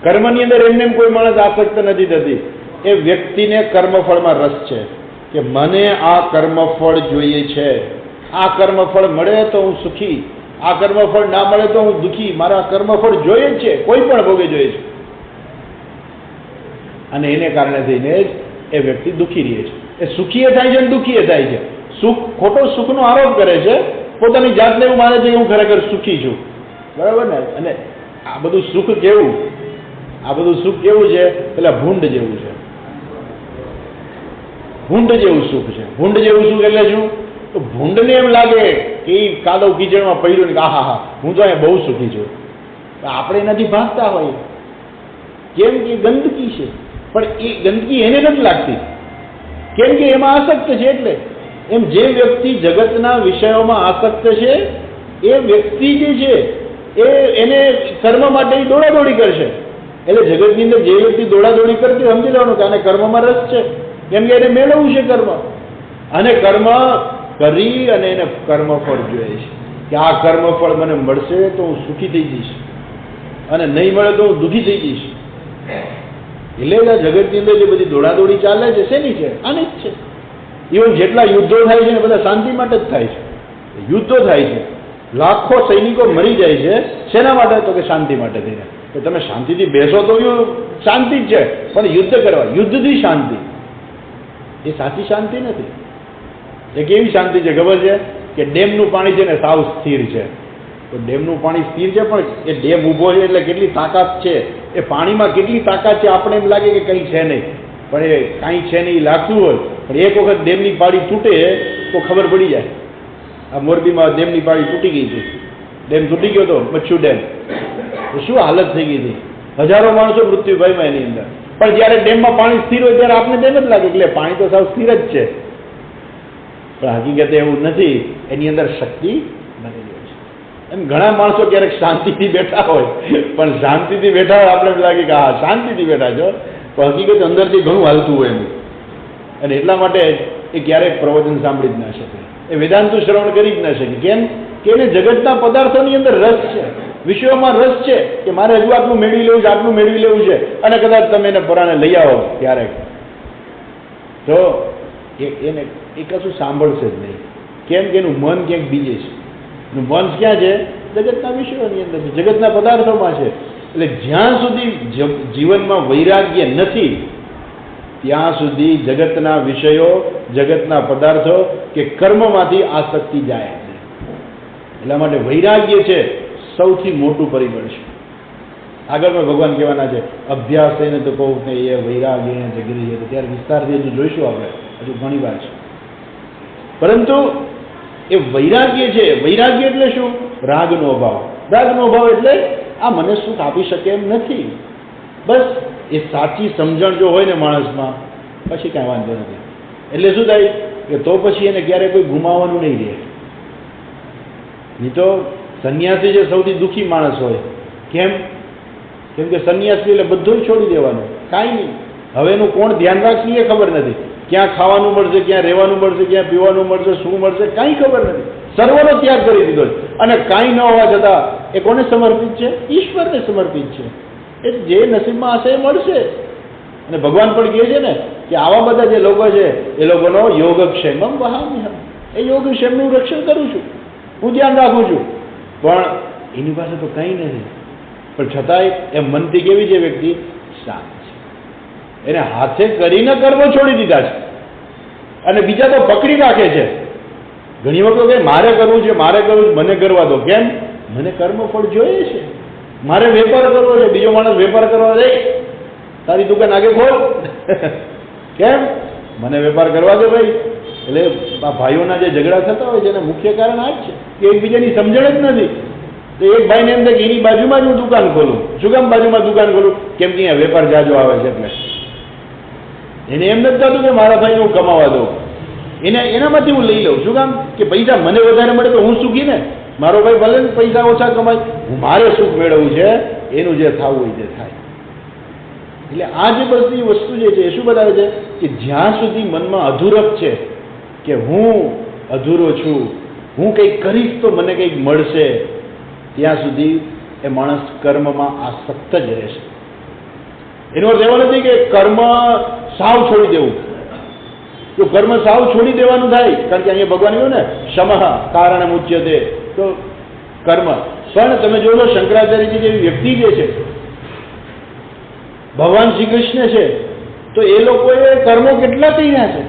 કર્મની અંદર એમને કોઈ માણસ આસક્ત નથી થતી. એ વ્યક્તિને કર્મફળમાં રસ છે કે મને આ કર્મફળ જોઈએ છે, આ કર્મફળ મળે તો હું સુખી, આ કર્મફળ ના મળે તો હું દુઃખી, મારા કર્મફળ જોઈએ જ છે, કોઈ પણ ભોગે જોઈએ છે. અને એને કારણે થઈને જ એ વ્યક્તિ દુઃખી રહે છે. એ સુખીએ થાય છે અને દુઃખીએ થાય છે. ખોટો સુખનો આરોપ કરે છે, પોતાની જાતને એવું માને છે કે હું ખરેખર સુખી છું. બરાબર ને? અને આ બધું સુખ કેવું, આ બધું સુખ કેવું છે? પેલા ભૂંડ જેવું છે. ભૂંડ જેવું સુખ છે. ભૂંડ જેવું સુખ એટલે શું? તો ભૂંડને એમ લાગે કે એ કાદવ કીચડમાં પડ્યું ને હા હા હું તો અહીંયા બહુ સુખી છું. આપણે એનાથી ભાગતા હોઈએ કેમ કે ગંદકી છે, પણ એ ગંદકી એને નથી લાગતી કેમ કે એમાં આસક્ત છે. એટલે એમ જે વ્યક્તિ જગતના વિષયોમાં આસક્ત છે એ વ્યક્તિ જે છે એને કર્મ માટે દોડાદોડી કરશે. એટલે જગતની અંદર જે વ્યક્તિ દોડાદોડી કરતી સમજી લેવાનું કે આને કર્મમાં રસ છે, કેમ કે એને મેળવવું છે કર્મ, અને કર્મ કરી અને એને કર્મફળ જોઈએ છે કે આ કર્મફળ મને મળશે તો હું સુખી થઈ જઈશ અને નહીં મળે તો હું દુઃખી થઈ જઈશ. એટલે આ જગતની અંદર જે બધી દોડાદોડી ચાલે છે શેની છે? આની જ છે. ઇવન જેટલા યુદ્ધો થાય છે ને બધા શાંતિ માટે જ થાય છે. યુદ્ધો થાય છે, લાખો સૈનિકો મરી જાય છે, શેના માટે? તો કે શાંતિ માટે થઈને. કે તમે શાંતિથી બેસો તો શાંતિ જ છે, પણ યુદ્ધ કરવા, યુદ્ધથી શાંતિ એ સાચી શાંતિ નથી. એ કેવી શાંતિ છે ખબર છે? કે ડેમનું પાણી છે ને સાવ સ્થિર છે. તો ડેમનું પાણી સ્થિર છે, પણ એ ડેમ ઊભો છે એટલે કેટલી તાકાત છે, એ પાણીમાં કેટલી તાકાત છે આપણે એમ લાગે કે કંઈ છે નહીં, પણ એ કાંઈ છે નહીં લાગતું હોય. પણ એક વખત ડેમની પાળી તૂટે તો ખબર પડી જાય. આ મોરબીમાં ડેમની પાળી તૂટી ગઈ હતી, ડેમ તૂટી ગયો હતો મચ્છુ ડેમ, તો શું હાલત થઈ ગઈ હતી, હજારો માણસો મૃત્યુ પામ્યા એની અંદર. પણ જ્યારે ડેમમાં પાણી સ્થિર હોય ત્યારે આપણે તેમ જ લાગે એટલે પાણી તો સાવ સ્થિર જ છે, પણ હકીકતે એવું નથી, એની અંદર શક્તિ બનેલી હોય છે. એમ ઘણા માણસો ક્યારેક શાંતિથી બેઠા હોય, પણ શાંતિથી બેઠા હોય આપણે એમ લાગે કે હા શાંતિથી બેઠા છો, પણ હકીકત અંદરથી ઘણું હાલતું હોય એનું. અને એટલા માટે એ ક્યારેક પ્રવચન સાંભળી જ ના શકે, એ વેદાંતું શ્રવણ કરી જ ના શકે. કેમ કે એને જગતના પદાર્થોની અંદર રસ છે, વિષયોમાં રસ છે કે મારે હજુ આટલું મેળવી લેવું છે, આટલું મેળવી લેવું છે. અને કદાચ તમે એને પરાણે લઈ આવો ક્યારેક તો એને એ કશું સાંભળશે જ નહીં. કેમ કે એનું મન ક્યાંક બીજે છે, એનું મન ક્યાં છે? જગતના વિષયોની અંદર છે, જગતના પદાર્થોમાં છે. એટલે જ્યાં સુધી જીવનમાં વૈરાગ્ય નથી ત્યાં સુધી જગતના વિષયો, જગતના પદાર્થો કે કર્મમાંથી આસક્તિ જાય છે. એટલા માટે વૈરાગ્ય છે સૌથી મોટું પરિબળ છે. આગળ પણ ભગવાન કહેવાના છે અભ્યાસ એને તો કહું ને એ વૈરાગ્ય એને જગરી છે, ત્યારે વિસ્તારથી હજુ જોઈશું આપણે, હજુ ઘણી વાર છે. પરંતુ એ વૈરાગ્ય છે, વૈરાગ્ય એટલે શું? રાગનો અભાવ. રાગનો અભાવ એટલે આ મને સુખ આપી શકે એમ નથી. બસ એ સાચી સમજણ જો હોય ને માણસમાં પછી કાંઈ વાંધો નથી. એટલે શું થાય કે તો પછી એને ક્યારેય કોઈ ગુમાવવાનું નહીં રહે. નહીં તો સંન્યાસી જે સૌથી દુઃખી માણસ હોય. કેમ? કેમ કે સંન્યાસી એટલે બધું છોડી દેવાનું, કાંઈ નહીં. હવે એનું કોણ ધ્યાન રાખશે એ ખબર નથી. ક્યાં ખાવાનું મળશે, ક્યાં રહેવાનું મળશે, ક્યાં પીવાનું મળશે, શું મળશે કાંઈ ખબર નથી. સર્વનો ત્યાગ કરી દીધો છે. અને કાંઈ ન હોવા છતાં એ કોને સમર્પિત છે? ઈશ્વરને સમર્પિત છે. એ જે નસીબમાં હશે એ મળશે. અને ભગવાન પણ કહે છે ને કે આવા બધા જે લોકો છે એ લોકોનો યોગક્ષેમમ વહામ્યહમ, એ યોગક્ષેમનું રક્ષણ કરું છું, હું ધ્યાન રાખું છું. પણ એની પાસે તો કંઈ નથી, પણ છતાંય એ મનથી કેવી છે વ્યક્તિ? શાંત છે. એને હાથે કરીને કર્મો છોડી દીધા છે અને બીજા તો પકડી રાખે છે. ઘણી વખત કે મારે કરવું છે, મારે કરવું છે, મને કરવા દો. કેમ? મને કર્મફળ જોઈએ છે, મારે વેપાર કરવો છે. બીજો માણસ વેપાર કરવા દે, તારી દુકાન આગે ખોલ. કેમ? મને વેપાર કરવા દે ભાઈ. એટલે આ ભાઈઓના જે ઝઘડા થતા હોય છે એનું મુખ્ય કારણ આ જ છે કે એકબીજાની સમજણ જ નથી. તો એક ભાઈને એમ થાય કે એની બાજુમાં જ હું દુકાન ખોલું. શું કામ બાજુમાં દુકાન ખોલું? કેમ કે અહીંયા વેપાર જાજો આવે છે એટલે. એને એમ નથી થતું કે મારા ભાઈને હું કમાવા દઉં, એનામાંથી હું લઈ લઉં. શું કામ? કે પૈસા મને વધારે મળે તો હું સુખી ને, મારો ભાઈ ભલે ને પૈસા ઓછા કમાય, હું મારે સુખ મેળવવું છે, એનું જે થવું હોય તે થાય. એટલે આ જે બધી વસ્તુ જે છે એ શું બતાવે છે કે જ્યાં સુધી મનમાં અધૂરપ છે કે હું અધૂરો છું, હું કંઈક કરીશ તો મને કંઈક મળશે, ત્યાં સુધી એ માણસ કર્મમાં આસક્ત જ રહેશે. એનો અર્થ એવો નથી કે કર્મ સાવ છોડી દેવું. જો કર્મ સાવ છોડી દેવાનું થાય, કારણ કે અહીંયા ભગવાન કહ્યું ને શમઃ કારણમ ઉચ્યતે, તો કર્મ. પણ તમે જોજો શંકરાચાર્યજી જેવી વ્યક્તિ જે છે, ભગવાન શ્રી કૃષ્ણ છે, તો એ લોકોએ કર્મો કેટલા કર્યા છે.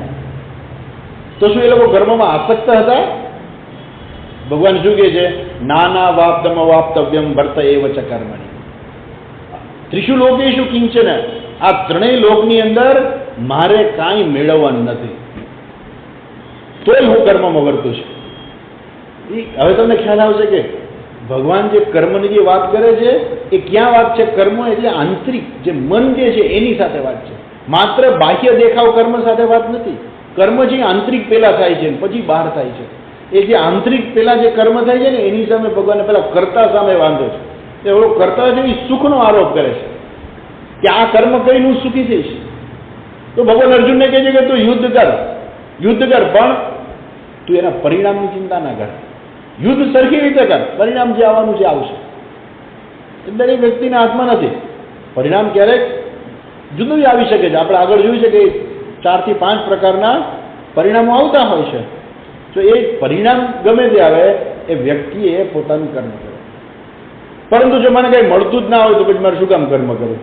તો શું એ લોકો કર્મમાં આસક્ત હતા? ભગવાન શું કહે છે? નાના વાપ્તમ વાપ્તવ્યમ વર્ત એવ ચ કર્મણી. ત્રિષુ લોકેષુ કિંચન, આ ત્રણેય લોકની અંદર મારે કાંઈ મેળવવાનું નથી, તોય હું કર્મમાં વર્તું છું. હવે તમને ખ્યાલ આવશે કે ભગવાન જે કર્મની જે વાત કરે છે એ ક્યાં વાત છે? કર્મ એટલે આંતરિક જે મન જે છે એની સાથે વાત છે, માત્ર બાહ્ય દેખાવ કર્મ સાથે વાત નથી. કર્મ જે આંતરિક પેલા થાય છે પછી બહાર થાય છે, એ જે આંતરિક પેલા જે કર્મ થાય છે ને એની સામે ભગવાન પેલા કર્તા સામે વાંધો છે. એવડો કર્તા છે એ સુખનો આરોપ કરે છે કે આ કર્મ કરીને હું સુખી થઈશ. તો ભગવાન અર્જુનને કહે છે કે તું યુદ્ધ કર, પણ તું એના પરિણામની ચિંતા ના કર. યુદ્ધ સરખી રીતે કર, પરિણામ જે આવવાનું છે આવશે. દરેક વ્યક્તિના હાથમાં નથી. પરિણામ ક્યારેક જુદું આવી શકે છે. આપણે આગળ જોયું છે કે 4 થી 5 પ્રકારના પરિણામો આવતા હોય છે. તો એ પરિણામ ગમે તે આવે, એ વ્યક્તિએ પોતાનું કર્મ કરે. પરંતુ જો મને કંઈ મળતું જ ના હોય તો પછી મારે શું કામ કર્મ કરવું?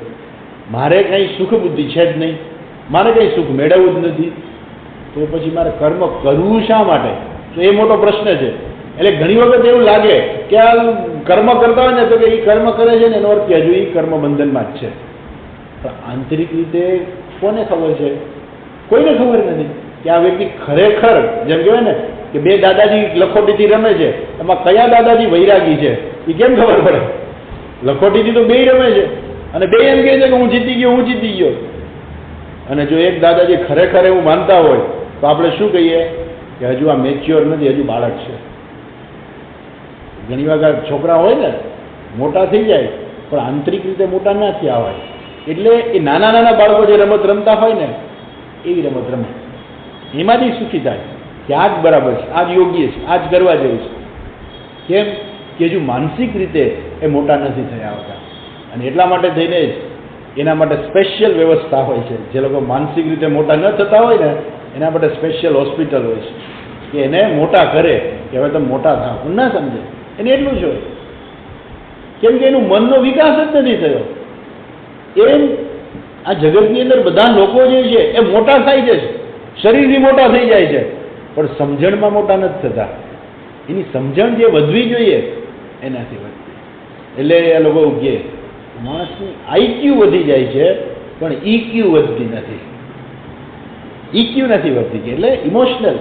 મારે કંઈ સુખ બુદ્ધિ છે જ નહીં, મારે કંઈ સુખ મેળવવું જ નથી, તો પછી મારે કર્મ કરવું શા માટે? તો એ મોટો પ્રશ્ન છે. એટલે ઘણી વખત એવું લાગે કે આ કર્મ કરતા હોય ને તો કે એ કર્મ કરે છે ને એનો અર્થ હજુ એ કર્મ બંધનમાં જ છે. પણ આંતરિક રીતે કોને ખબર છે? કોઈને ખબર નથી કે આ વ્યક્તિ ખરેખર, જેમ કહેવાય ને કે 2 દાદાજી લખોટીથી રમે છે, એમાં કયા દાદાજી વૈરાગી છે એ કેમ ખબર પડે? લખોટીથી તો 2 રમે છે અને 2 એમ કહે છે કે હું જીતી ગયો. અને જો એક દાદાજી ખરેખર એવું માનતા હોય તો આપણે શું કહીએ કે હજુ આ મેચ્યોર નથી, હજુ બાળક છે. ઘણી વખત છોકરા હોય ને મોટા થઈ જાય પણ આંતરિક રીતે મોટા ના થયા હોય, એટલે એ નાના બાળકો જે રમત રમતા હોય ને એવી રમત રમે, એમાંથી સુખી થાય કે આ જ બરાબર છે, આ જ યોગ્ય છે, આ જ કરવા જેવું છે. કેમ કે હજુ માનસિક રીતે એ મોટા નથી થયા હોતા. અને એટલા માટે થઈને જ એના માટે સ્પેશિયલ વ્યવસ્થા હોય છે. જે લોકો માનસિક રીતે મોટા ન થતા હોય ને એના માટે સ્પેશિયલ હોસ્પિટલ હોય છે કે એને મોટા કરે કે હવે તમે મોટા થાવ. હું ના સમજે, એને એટલું જ હોય. કેમ કે એનું મનનો વિકાસ જ નથી થયો. એમ આ જગતની અંદર બધા લોકો જે છે એ મોટા થાય છે, શરીરથી મોટા થઈ જાય છે, પણ સમજણમાં મોટા નથી થતા. એની સમજણ જે વધવી જોઈએ એનાથી વધતી. એટલે એ લોકો કહે માણસની આઈક્યુ વધી જાય છે પણ ઈક્યુ વધતી નથી. ઈક્યુ નથી વધતી, એટલે ઇમોશનલ.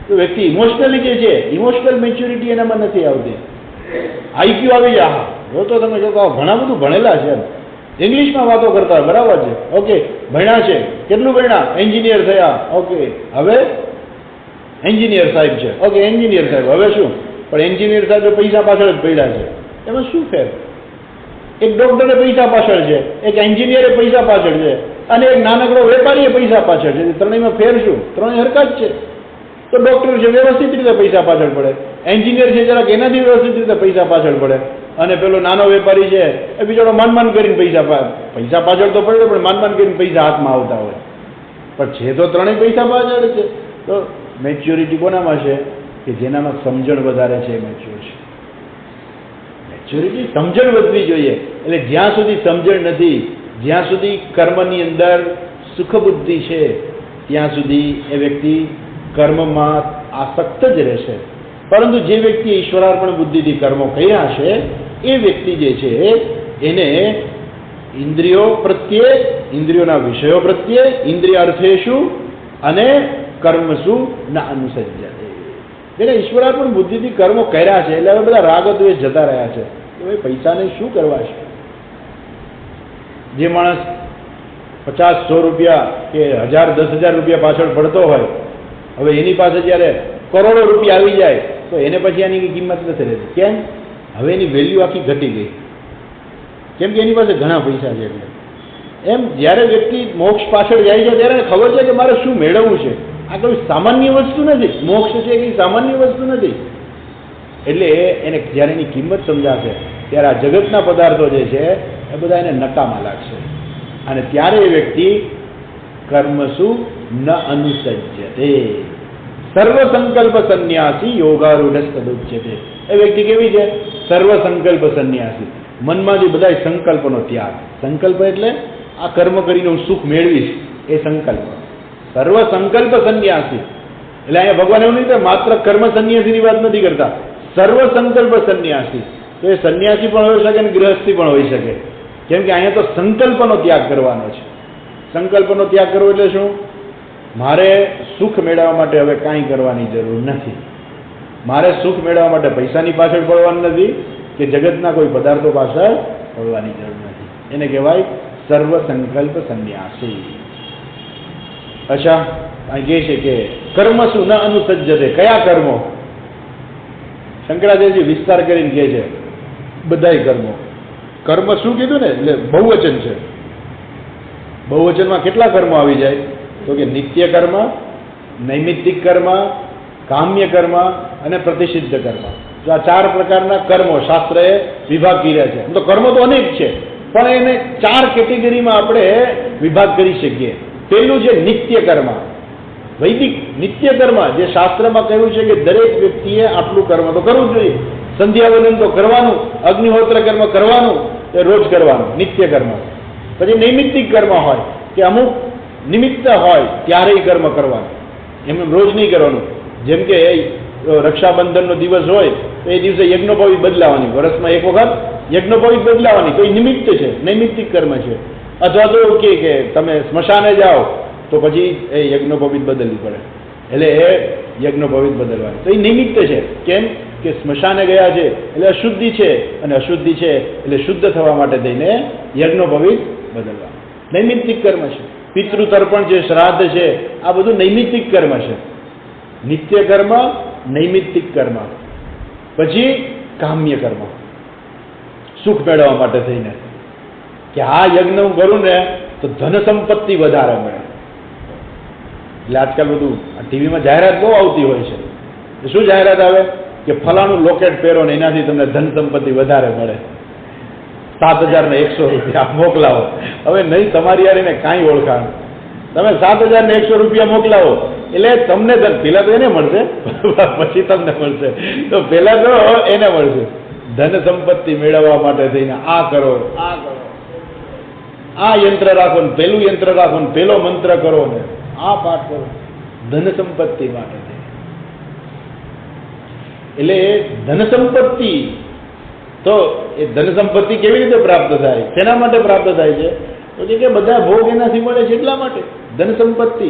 તો વ્યક્તિ ઇમોશનલી જે છે, ઇમોશનલ મેચ્યોરિટી એનામાં નથી આવતી. આઈક્યુ આવી જાય. હા જો તો તમે જો ઘણા બધું ભણેલા છે, ઇંગ્લિશમાં વાતો કરતા હોય, બરાબર છે, ઓકે, ભણ્યા છે, કેટલું ભણ્યા? એન્જિનિયર થયા, ઓકે, હવે એન્જિનિયર સાહેબ છે, ઓકે, એન્જિનિયર સાહેબ, હવે શું? પણ એન્જિનિયર સાહેબ પૈસા પાછળ જ પડ્યા છે, એમાં શું ફેર? એક ડોક્ટરે પૈસા પાછળ છે, એક એન્જિનિયરે પૈસા પાછળ છે, અને એક નાનકડો વેપારીએ પૈસા પાછળ છે. ત્રણેયમાં ફેર શું? ત્રણેય હરકત છે. તો ડોક્ટર છે વ્યવસ્થિત રીતે પૈસા પાછળ પડે, એન્જિનિયર છે જરાક એનાથી વ્યવસ્થિત રીતે પૈસા પાછળ પડે, અને પેલો નાનો વેપારી છે એ બિચારો માન કરીને પૈસા પાછળ તો પડે પણ માન કરીને પૈસા હાથમાં આવતા હોય. પણ છે તો ત્રણેય પૈસા પાછળ છે. તો મેચ્યોરિટી કોનામાં છે? કે જેનામાં સમજણ વધારે છે એ મેચ્યોર છે. મેચ્યોરિટી સમજણ વધવી જોઈએ. એટલે જ્યાં સુધી સમજણ નથી, જ્યાં સુધી કર્મની અંદર સુખ બુદ્ધિ છે, ત્યાં સુધી એ વ્યક્તિ કર્મમાં આસક્ત જ રહેશે. પરંતુ જે વ્યક્તિ ઈશ્વરાર્પણ બુદ્ધિથી કર્મો કર્યા છે એ વ્યક્તિ જે છે એને ઇન્દ્રિયો પ્રત્યે, ઇન્દ્રિયોના વિષયો પ્રત્યે, ઇન્દ્રિય અર્થેષુ અને કર્મસુ ન અનુસજ્યતે. જેને ઈશ્વરાર્પણ બુદ્ધિથી કર્મો કર્યા છે એટલે હવે બધા રાગ દ્વેષ જતા રહ્યા છે. હવે પૈસાને શું કરવા છે? જે માણસ 50-100 રૂપિયા કે 1000-10,000 રૂપિયા પાછળ પડતો હોય, હવે એની પાસે જ્યારે કરોડો રૂપિયા આવી જાય તો એને પછી આની કિંમત નથી રહેતી. કેમ? હવે એની વેલ્યુ આખી ઘટી ગઈ. કેમ કે એની પાસે ઘણા પૈસા છે. એટલે એમ જ્યારે વ્યક્તિ મોક્ષ પાછળ જાય છે ત્યારે ખબર છે કે મારે શું મેળવવું છે. આ કોઈ સામાન્ય વસ્તુ નથી. મોક્ષ છે એ કંઈ સામાન્ય વસ્તુ નથી. એટલે એને જ્યારે એની કિંમત સમજાશે ત્યારે આ જગતના પદાર્થો જે છે એ બધા એને નકામા લાગશે. અને ત્યારે એ વ્યક્તિ કર્મસુ ન અનુસજ્યતે. સર્વ સંકલ્પ સંન્યાસી યોગારૂઢ તદુચ્યતે. એ વ્યક્તિ કેવી છે? સર્વ સંકલ્પ સંન્યાસી. મનમાંથી બધા સંકલ્પનો ત્યાગ. સંકલ્પ એટલે આ કર્મ કરીને હું સુખ મેળવીશ, એ સંકલ્પ. સર્વ સંકલ્પ સંન્યાસી એટલે અહીંયા ભગવાન એવું નહીં માત્ર કર્મ સંન્યાસીની વાત નથી કરતા, સર્વ સંકલ્પ સંન્યાસી. તો એ સંન્યાસી પણ હોઈ શકે અને ગૃહસ્થી પણ હોઈ શકે. કેમ કે અહીંયા તો સંકલ્પનો ત્યાગ કરવાનો છે. સંકલ્પનો ત્યાગ કરવો એટલે શું? મારે સુખ મેળવવા માટે હવે કાંઈ કરવાની જરૂર નથી. મારે સુખ મેળવવા માટે પૈસાની પાછળ પડવાનું નથી કે જગતના કોઈ પદાર્થો પાછળ પડવાની જરૂર નથી. એને કહેવાય સર્વ સંકલ્પ સંન્યાસી. અચ્છા, અહીં કહે છે કે કર્મસુ ન અનુસજ્યતે. કયા કર્મો? શંકરાચાર્યજી વિસ્તાર કરીને કહે છે બધાય કર્મો. કર્મ શું કીધું ને, એટલે બહુવચન છે. બહુવચનમાં કેટલા કર્મો આવી જાય? તો કે નિત્ય કર્મ, નૈમિત્તિક કર્મ, કામ્ય કર્મ અને પ્રતિષિદ્ધ કર્મ. જો આ 4 પ્રકારના કર્મો શાસ્ત્રએ વિભાગ કર્યા છે. તો કર્મો તો અનેક છે, પણ એને 4 કેટેગરીમાં આપણે વિભાગ કરી શકીએ. પહેલું છે નિત્ય કર્મ. વૈદિક નિત્ય કર્મ, જે શાસ્ત્રમાં કહ્યું છે કે દરેક વ્યક્તિએ આટલું કર્મ તો કરવું જોઈએ. સંધ્યાવંદન તો કરવાનું, અગ્નિહોત્ર કર્મ કરવાનું, એ રોજ કરવાનું, નિત્ય કર્મ. પછી નૈમિત્તિક કર્મ હોય કે અમુક નિમિત્ત હોય ત્યારે કર્મ કરવાનું, એમ રોજ નહીં કરવાનું. જેમ કે રક્ષાબંધનનો દિવસ હોય તો એ દિવસે યજ્ઞોપવિત બદલાવાની, વર્ષમાં એક વખત યજ્ઞોપવિત બદલાવાની, તો એ નિમિત્ત છે, નૈમિત્તિક કર્મ છે. અથવા તો એવું કે તમે સ્મશાને જાઓ તો પછી એ યજ્ઞોપવિત બદલવી પડે, એટલે એ યજ્ઞોપવિત બદલવાની, તો એ નિમિત્ત છે. કેમ કે સ્મશાને ગયા છે એટલે અશુદ્ધિ છે, અને અશુદ્ધિ છે એટલે શુદ્ધ થવા માટે થઈને યજ્ઞોપવિત બદલવા. નૈમિત્તિક કર્મ છે. પિતૃ તર્પણ છે, શ્રાદ્ધ છે, આ બધું નૈમિત્તિક કર્મ છે. નિત્ય કર્મ, નૈમિત્તિક કર્મ. પછી કામ્ય કર્મ, સુખ મેળવવા માટે થઈને કે આ યજ્ઞ હું કરું ને તો ધન સંપત્તિ વધારે મળે. એટલે આજકાલ બધું ટીવીમાં જાહેરાત બહુ આવતી હોય છે. શું જાહેરાત આવે કે ફલાણું લોકેટ પહેરો ને એનાથી તમને ધન સંપત્તિ વધારે મળે, 7,100 રૂપિયા મોકલાવો. હવે નહીં તમારી યાર એને કાંઈ ઓળખાણ, તમે 7,100 રૂપિયા મોકલાવો એટલે તમને પેલા તો એને મળશે, પછી તમને મળશે. તો પેલા તો એને મળશે. ધન સંપત્તિ મેળવવા માટે થઈને આ કરો, આ કરો, આ યંત્ર રાખો ને પેલું યંત્ર રાખો ને પેલો મંત્ર કરો ને આ પાઠ કરો, ધન સંપત્તિ માટે. એટલે ધન સંપત્તિ, તો એ ધન સંપત્તિ કેવી રીતે પ્રાપ્ત થાય? શેના માટે પ્રાપ્ત થાય છે? તો કે બધા ભોગ એનાથી મળે છે એટલા માટે. ધન સંપત્તિ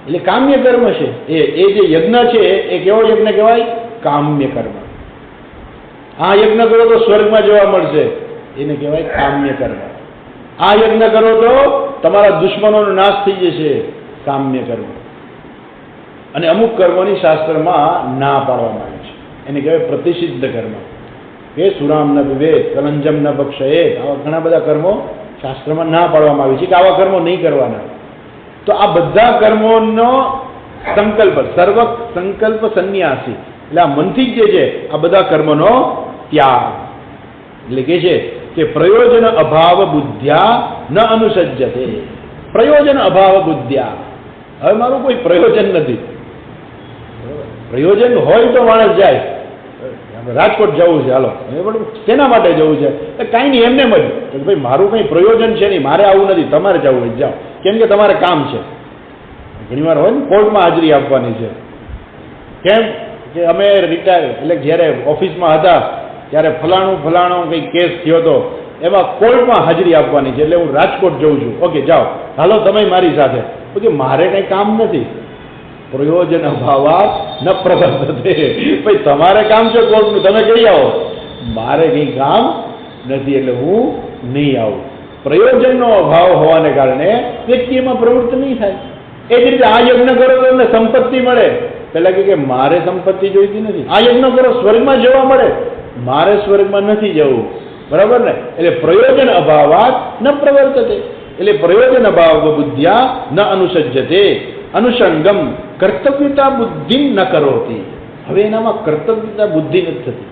એટલે કામ્ય કર્મ છે. એ જે યજ્ઞ છે એ કેવો યજ્ઞ કહેવાય? કામ્ય કર્મ. આ યજ્ઞ કરો તો સ્વર્ગમાં જવા મળશે, એને કહેવાય કામ્ય કર્મ. આ યજ્ઞ કરો તો તમારા દુશ્મનોનો નાશ થઈ જશે, કામ્ય કર્મ. અને અમુક કર્મોની શાસ્ત્રમાં ના પાડવામાં આવી છે, એને કહેવાય પ્રતિષિદ્ધ કર્મ. કે સુરામ ન પીવેત, કલંજમ ન ભક્ષયેત, આવા ઘણા બધા કર્મો શાસ્ત્રમાં ના પાડવામાં આવી છે કે આવા કર્મો નહીં કરવાના. તો આ બધા કર્મોનો સંકલ્પ, સર્વ સંકલ્પ સંન્યાસી, એટલે આ મનથી જ જે છે આ બધા કર્મનો ત્યાગ. એટલે કે છે કે પ્રયોજન અભાવ બુદ્ધ્યા ન અનુસજ્યતે. પ્રયોજન અભાવ બુદ્ધ્યા, હવે મારું કોઈ પ્રયોજન નથી. પ્રયોજન હોય તો માણસ જાય. રાજકોટ જવું છે, હાલો, શેના માટે જવું છે? કાંઈ નહીં, એમને જ ભાઈ મારું કંઈ પ્રયોજન છે નહીં, મારે આવું નથી, તમારે જવું હોય જાઓ, કેમ કે તમારે કામ છે. ઘણી વાર હોય ને કોર્ટમાં હાજરી આપવાની છે. કેમ કે અમે રિટાયર, એટલે જ્યારે ઓફિસમાં હતા ત્યારે ફલાણો કંઈ કેસ થયો હતો, એમાં કોર્ટમાં હાજરી આપવાની છે, એટલે હું રાજકોટ જઉં છું. ઓકે જાઓ, હાલો તમે મારી સાથે. ઓકે, મારે કંઈ કામ નથી. પ્રયોજન અભાવાત ન પ્રવર્તતે. ભાઈ તમારે કામ છે કોર્ટનું, તમે કહી આવો, મારે કંઈ કામ નથી એટલે હું નહીં આવું. પ્રયોજનનો અભાવ હોવાને કારણે વ્યક્તિ એમાં પ્રવૃત્ત નહીં થાય. એ જ રીતે આ યજ્ઞ કરો તો એમને સંપત્તિ મળે, પેલા કે મારે સંપત્તિ જોઈતી નથી. આ યજ્ઞ કરો સ્વર્ગમાં જવા મળે, મારે સ્વર્ગમાં નથી જવું. બરાબર ને? એટલે પ્રયોજન અભાવાત ન પ્રવર્તતે. એટલે પ્રયોજન અભાવ બુદ્ધ્યા ન અનુસજ્યતે. અનુષંગમ કર્તવ્યતા બુદ્ધિ ન કરોતી. હવે એનામાં કર્તવ્યતા બુદ્ધિ નથી થતી.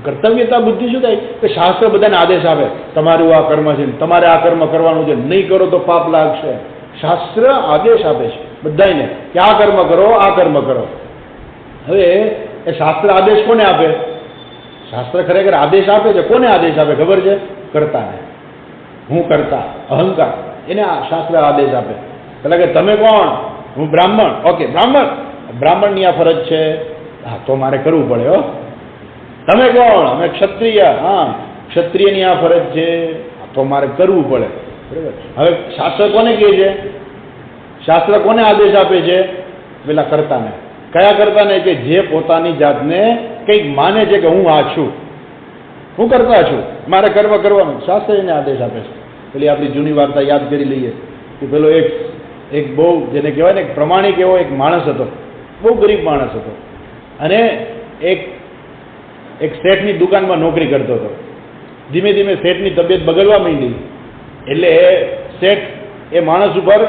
કર્તવ્યતા બુદ્ધિ શું થાય કે શાસ્ત્ર બધાને આદેશ આપે, તમારું આ કર્મ છે, તમારે આ કર્મ કરવાનું છે, નહીં કરો તો પાપ લાગશે. શાસ્ત્ર આદેશ આપે છે બધાને કે આ કર્મ કરો, આ કર્મ કરો. હવે એ શાસ્ત્ર આદેશ કોને આપે? શાસ્ત્ર ખરેખર આદેશ આપે છે. કોને આદેશ આપે ખબર છે? કર્તાને. હું કર્તા, અહંકાર, એને આ શાસ્ત્ર આદેશ આપે. પેલા કે તમે કોણ? હું બ્રાહ્મણ. ઓકે, બ્રાહ્મણની આ ફરજ છે, હા તો મારે કરવું પડે. હો, તમે કોણ? અમે ક્ષત્રિય. હા, ક્ષત્રિયની આ ફરજ છે, તો મારે કરવું પડે. બરાબર. હવે શાસ્ત્ર કોને કહે છે? શાસ્ત્ર કોને આદેશ આપે છે? પેલા કર્તાને. કયા કર્તાને? કે જે પોતાની જાતને કંઈક માને છે કે હું આ છું, હું કરતા છું, મારે કર્મ કરવાનું. શાસ્ત્ર એને આદેશ આપે છે. પેલી આપણી જૂની વાર્તા યાદ કરી લઈએ કે પેલો એક બહુ જેને કહેવાય ને પ્રમાણિક એવો એક માણસ હતો, બહુ ગરીબ માણસ હતો, અને એક શેઠની દુકાનમાં નોકરી કરતો હતો. ધીમે ધીમે શેઠની તબિયત બગડવા માંડી, એટલે શેઠ એ માણસ ઉપર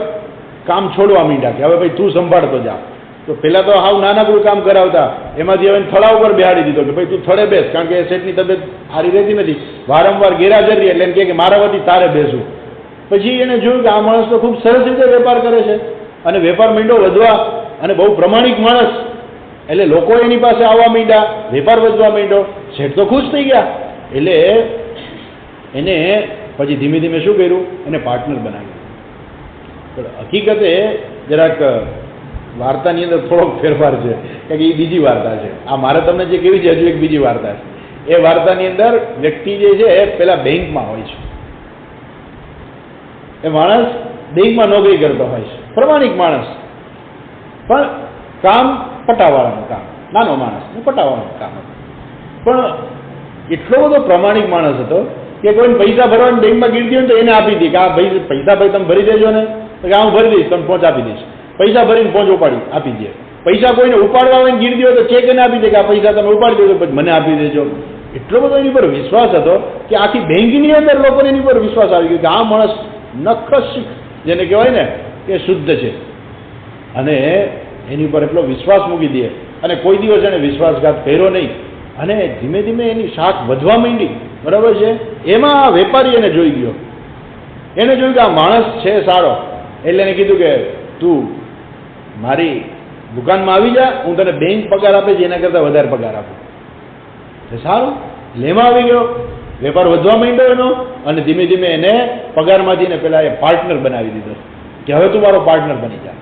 કામ છોડવા માંડ્યા કે હવે ભાઈ તું સંભાળતો જા. તો પહેલાં તો હાવ નાનકડું કામ કરાવતા, એમાંથી હવે થડા ઉપર બેહાડી દીધો કે ભાઈ તું થડે બેસ, કારણ કે શેઠની તબિયત સારી રહેતી નથી, વારંવાર ગેરહાજર રહી, એટલે એમ કે મારા વતી તારે બેસવું. પછી એને જોયું કે આ માણસ તો ખૂબ સરસ રીતે વેપાર કરે છે, અને વેપાર માંડ્યો વધવા, અને બહુ પ્રમાણિક માણસ, એટલે લોકો એની પાસે આવવા માંડ્યા, વેપાર વધવા માંડ્યો. શેઠ તો ખુશ થઈ ગયા. એટલે એને પછી ધીમે ધીમે શું કર્યું? એને પાર્ટનર બનાવ્યું. પણ હકીકતે જરાક વાર્તાની અંદર થોડોક ફેરફાર છે, કે એ બીજી વાર્તા છે. આ મારે તમને જે કેવી છે હજુ એક બીજી વાર્તા છે. એ વાર્તાની અંદર વ્યક્તિ જે છે એ પેલા બેંકમાં હોય છે. એ માણસ બેંકમાં નોકરી કરતો હોય છે, પ્રમાણિક માણસ, પણ કામ પટાવાળાનું કામ, નાનો માણસ પટાવાળાનું કામ હતું. પણ એટલો બધો પ્રમાણિક માણસ હતો કે કોઈને પૈસા ભરવાની બેંકમાં ગીરતી હોય ને તો એને આપી દે કે આ ભાઈ પૈસા ભાઈ તમે ભરી દેજો ને, તો કે હું ભરી દઈશ, તમે પહોંચ આપી દઈશ. પૈસા ભરીને પહોંચ ઉપાડી આપી દે. પૈસા કોઈને ઉપાડવા હોય ને ગીરતી હોય તો ચેક એને આપી દે કે આ પૈસા તમે ઉપાડી દેજો, પછી મને આપી દેજો. એટલો બધો એની પર વિશ્વાસ હતો કે આખી બેંકની અંદર લોકોને એની પર વિશ્વાસ આવી ગયો કે આ માણસ નખશિક, જેને કહેવાય ને કે શુદ્ધ છે, અને એની પર એટલો વિશ્વાસ મૂકી દે, અને કોઈ દિવસ એને વિશ્વાસઘાત કર્યો નહીં, અને ધીમે ધીમે એની શાખ વધવા માંડી. બરાબર છે. એમાં આ વેપારી એને જોઈ ગયો, એને જોયું કે આ માણસ છે સારો, એટલે એને કીધું કે તું મારી દુકાનમાં આવી જા, હું તને બેંક પગાર આપે છે એના કરતાં વધારે પગાર આપું. સારું, લેમાં આવી ગયો, વેપાર વધવા માંડ્યો એનો, અને ધીમે ધીમે એને પગારમાંથી એને પેલા એ પાર્ટનર બનાવી દીધો કે હવે તું મારો પાર્ટનર બની જા.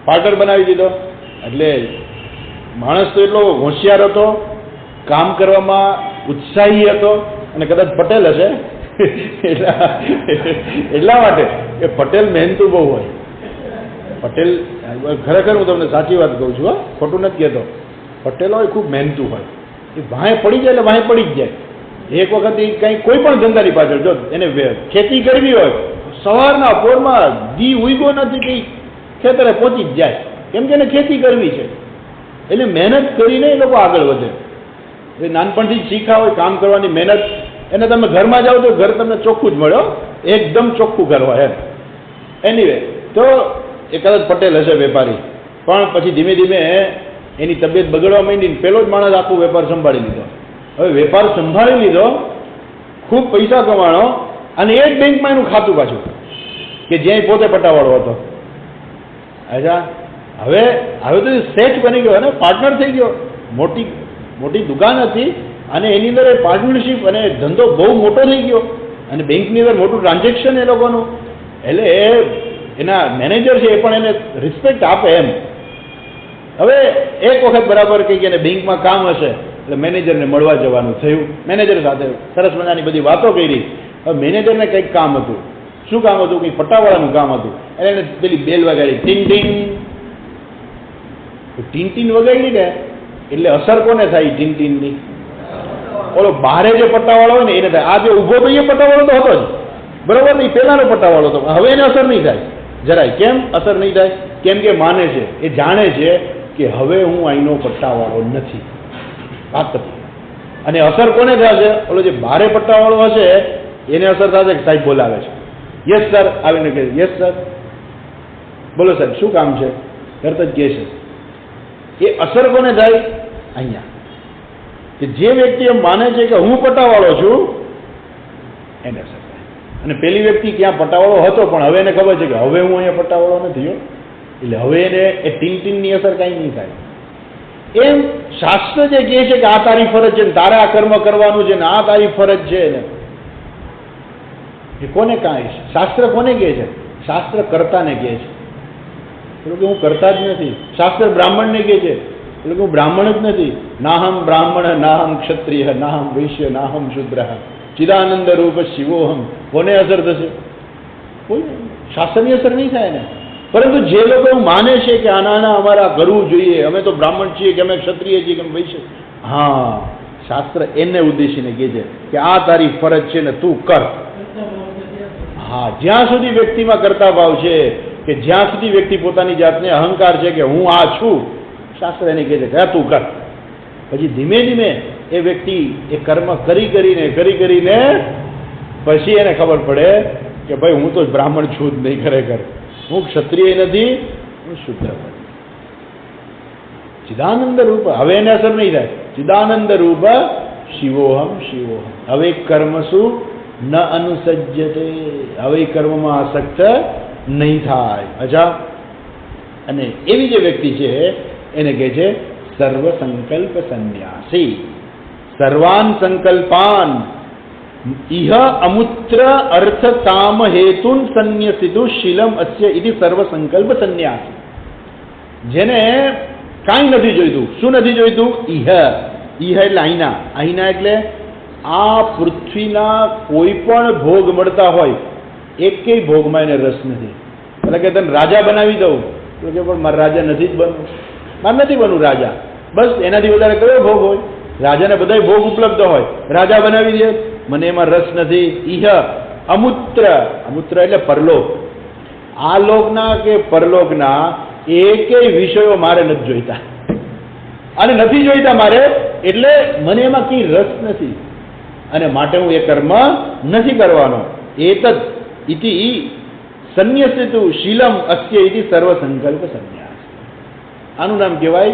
પાર્ટનર બનાવી દીધો. એટલે માણસ તો એટલો હોશિયાર હતો, કામ કરવામાં ઉત્સાહી હતો, અને કદાચ પટેલ હશે એટલા માટે કે પટેલ મહેનતુ બહુ હોય. પટેલ ખરેખર હું તમને સાચી વાત કહું છું, ખોટું નથી કહેતો. પટેલો એ ખૂબ મહેનતુ હોય. એ વાંહે પડી જાય એટલે વાંહે પડી જ જાય. એક વખત એ કંઈ કોઈ પણ ધંધાની પાછળ જો એને ખેતી કરવી હોય, સવારના પોરમાં દી ઉઈગો નથી કંઈ ખેતરે પહોંચી જ જાય, કેમ કે એને ખેતી કરવી છે. એટલે મહેનત કરીને એ લોકો આગળ વધે. એ નાનપણથી જ શીખા હોય કામ કરવાની મહેનત. એને તમે ઘરમાં જાઓ તો ઘર તમને ચોખ્ખું જ મળ્યો, એકદમ ચોખ્ખું ઘર હોય એમ. એનીવે, તો એ કદાચ પટેલ હશે વેપારી, પણ પછી ધીમે ધીમે એની તબિયત બગડવા માંડીને પેલો જ માણસ આખો વેપાર સંભાળી લીધો. હવે વેપાર સંભાળી લીધો, ખૂબ પૈસા કમાણો, અને એ જ બેંકમાં એનું ખાતું પાછું કે જ્યાં પોતે પટાવાળો હતો. અચ્છા, હવે તો સેટ બની ગયો ને, પાર્ટનર થઈ ગયો. મોટી દુકાન હતી, અને એની અંદર એ પાર્ટનરશિપ અને ધંધો બહુ મોટો થઈ ગયો, અને બેંકની અંદર મોટું ટ્રાન્ઝેક્શન એ લોકોનું. એટલે એના મેનેજર છે એ પણ એને રિસ્પેક્ટ આપે એમ. હવે એક વખત બરાબર કંઈક એને બેંકમાં કામ હશે, એટલે મેનેજરને મળવા જવાનું થયું. મેનેજર સાથે સરસ મજાની બધી વાતો કરી. હવે મેનેજરને કંઈક કામ હતું. શું કામ હતું? કંઈક પટ્ટાવાળાનું કામ હતું. એટલે એને પેલી બેલ વગાડી, ટીન ટીન. ટીન ટીન વગાડી ને એટલે અસર કોને થાય? ટીન ટીનની ઓલો બહારે જે પટ્ટાવાળો હોય ને એને થાય. આ જે ઊભો તો એ પટ્ટાવાળો તો હતો જ, બરાબર ને? પહેલાનો પટ્ટાવાળો હતો. હવે એને અસર નહીં થાય જરાય. કેમ અસર નહીં થાય? કેમ કે માને છે, એ જાણે છે કે હવે હું અહીંનો પટ્ટાવાળો નથી. વાત હતી. અને અસર કોને થશે? ઓલો જે બારે પટ્ટાવાળો હશે એને અસર થશે કે સાહેબ બોલાવે છે. યસ સર આવીને કહે યસ સર, બોલો સાહેબ શું કામ છે? તરત જ કહે છે. એ અસર કોને થાય? અહીંયા કે જે વ્યક્તિ એમ માને છે કે હું પટ્ટાવાળો છું એને અસર થાય. અને પેલી વ્યક્તિ ત્યાં પટાવાળો હતો, પણ હવે એને ખબર છે કે હવે હું અહીંયા પટાવાળો નથી હો, એટલે હવે એને એ ટીનની અસર કાંઈ નહીં થાય. એમ શાસ્ત્ર જે કહે છે કે આ તારી ફરજ છે, તારે આ કર્મ કરવાનું છે ને આ તારી ફરજ છે ને, એ કોને કાંઈ છે? શાસ્ત્ર કોને કહે છે? શાસ્ત્ર કર્તાને કહે છે. એટલે કે હું કરતા જ નથી. શાસ્ત્ર બ્રાહ્મણને કહે છે, એટલે કે હું બ્રાહ્મણ જ નથી. નાહમ બ્રાહ્મણ નાહમ ક્ષત્રિય નાહમ વૈશ્ય નાહમ શુદ્ર ચિદાનંદ રૂપ શિવોહમ. કોને અસર થશે? કોઈ શાસ્ત્રની અસર નહીં થાય ને. પરંતુ જે લોકો એવું માને છે કે આના અમારા કરવું જોઈએ, અમે તો બ્રાહ્મણ છીએ કે અમે ક્ષત્રિય છીએ કે અમે વૈશ્ય, હા, શાસ્ત્ર એને ઉદ્દેશીને કહે છે કે આ તારી ફરજ છે ને તું કર. હા, જ્યાં સુધી વ્યક્તિમાં કરતા ભાવ છે, કે જ્યાં સુધી વ્યક્તિ પોતાની જાતને અહંકાર છે કે હું આ છું, શાસ્ત્ર એને કહે છે કે તું કર. પછી ધીમે ધીમે એ વ્યક્તિ એ કર્મ કરી કરીને પછી એને ખબર પડે કે ભાઈ હું તો બ્રાહ્મણ છું જ નહીં, ખરેખર હું ક્ષત્રિય નથી, હું શુદ્ર. ચિદાનંદ રૂપ, હવે એને અસર નહીં થાય. ચિદાનંદ રૂપ શિવોહમ શિવોહમ. હવે કર્મ શું ન અનુસજ્યતે, હવે કર્મમાં આસક્ત નહીં થાય. અચ્છા, અને એવી જે વ્યક્તિ છે એને કહે છે સર્વ સંકલ્પ સંન્યાસી. સર્વાન સંકલ્પાન ઇહ અમૂત્ર અર્થ કામ હેતુન સંન્યસિતુ શીલમ અસ્ય ઇતિ સર્વ સંકલ્પ સંન્યાસી. જેને કાંઈ નથી જોઈતું. શું નથી જોઈતું? ઇહ. ઇહ એટલે અહીંના એટલે આ પૃથ્વીના કોઈ પણ ભોગ મળતા હોય, એકેય ભોગમાં એને રસ નથી. એટલે કે તને રાજા બનાવી દઉં, તો કે પણ મારે રાજા નથી જ બનવું, મારે નથી બનવું રાજા. બસ એનાથી વધારે કયો ભોગ હોય? રાજાને બધા ભોગ ઉપલબ્ધ હોય, રાજા બનાવી દે, મને એમાં રસ નથી. ઇહ અમૂત્ર. અમૂત્ર એટલે પરલોક. આ લોકના કે પરલોકના એકેય વિષયો મારે નથી જોઈતા, અને નથી જોઈતા મારે, એટલે મને એમાં કઈ રસ નથી, અને માટે હું એ કર્મ નથી કરવાનો. એતદ ઇતિ સંન્યસિતુ શીલમ અસ્ય ઇતિ સર્વ સંકલ્પ સંન્યાસ. આનું નામ કહેવાય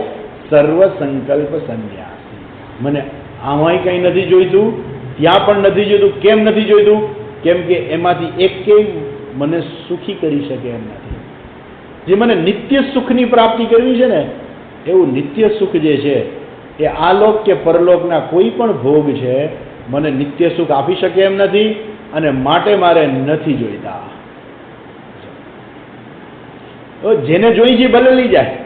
સર્વ સંકલ્પ સંન્યાસ. મને આમાંય કંઈ નથી જોઈતું, ત્યાં પણ નથી જોઈતું. કેમ નથી જોઈતું? કેમ કે એમાંથી એકેય મને સુખી કરી શકે એમ નથી. જે મને નિત્ય સુખની પ્રાપ્તિ કરવી છે ને, એવું નિત્ય સુખ જે છે એ આલોક કે પરલોકના કોઈ પણ ભોગ છે મને નિત્ય સુખ આપી શકે એમ નથી, અને માટે મારે નથી જોઈતા. જેને જોઈ છે ભલે લઈ જાય,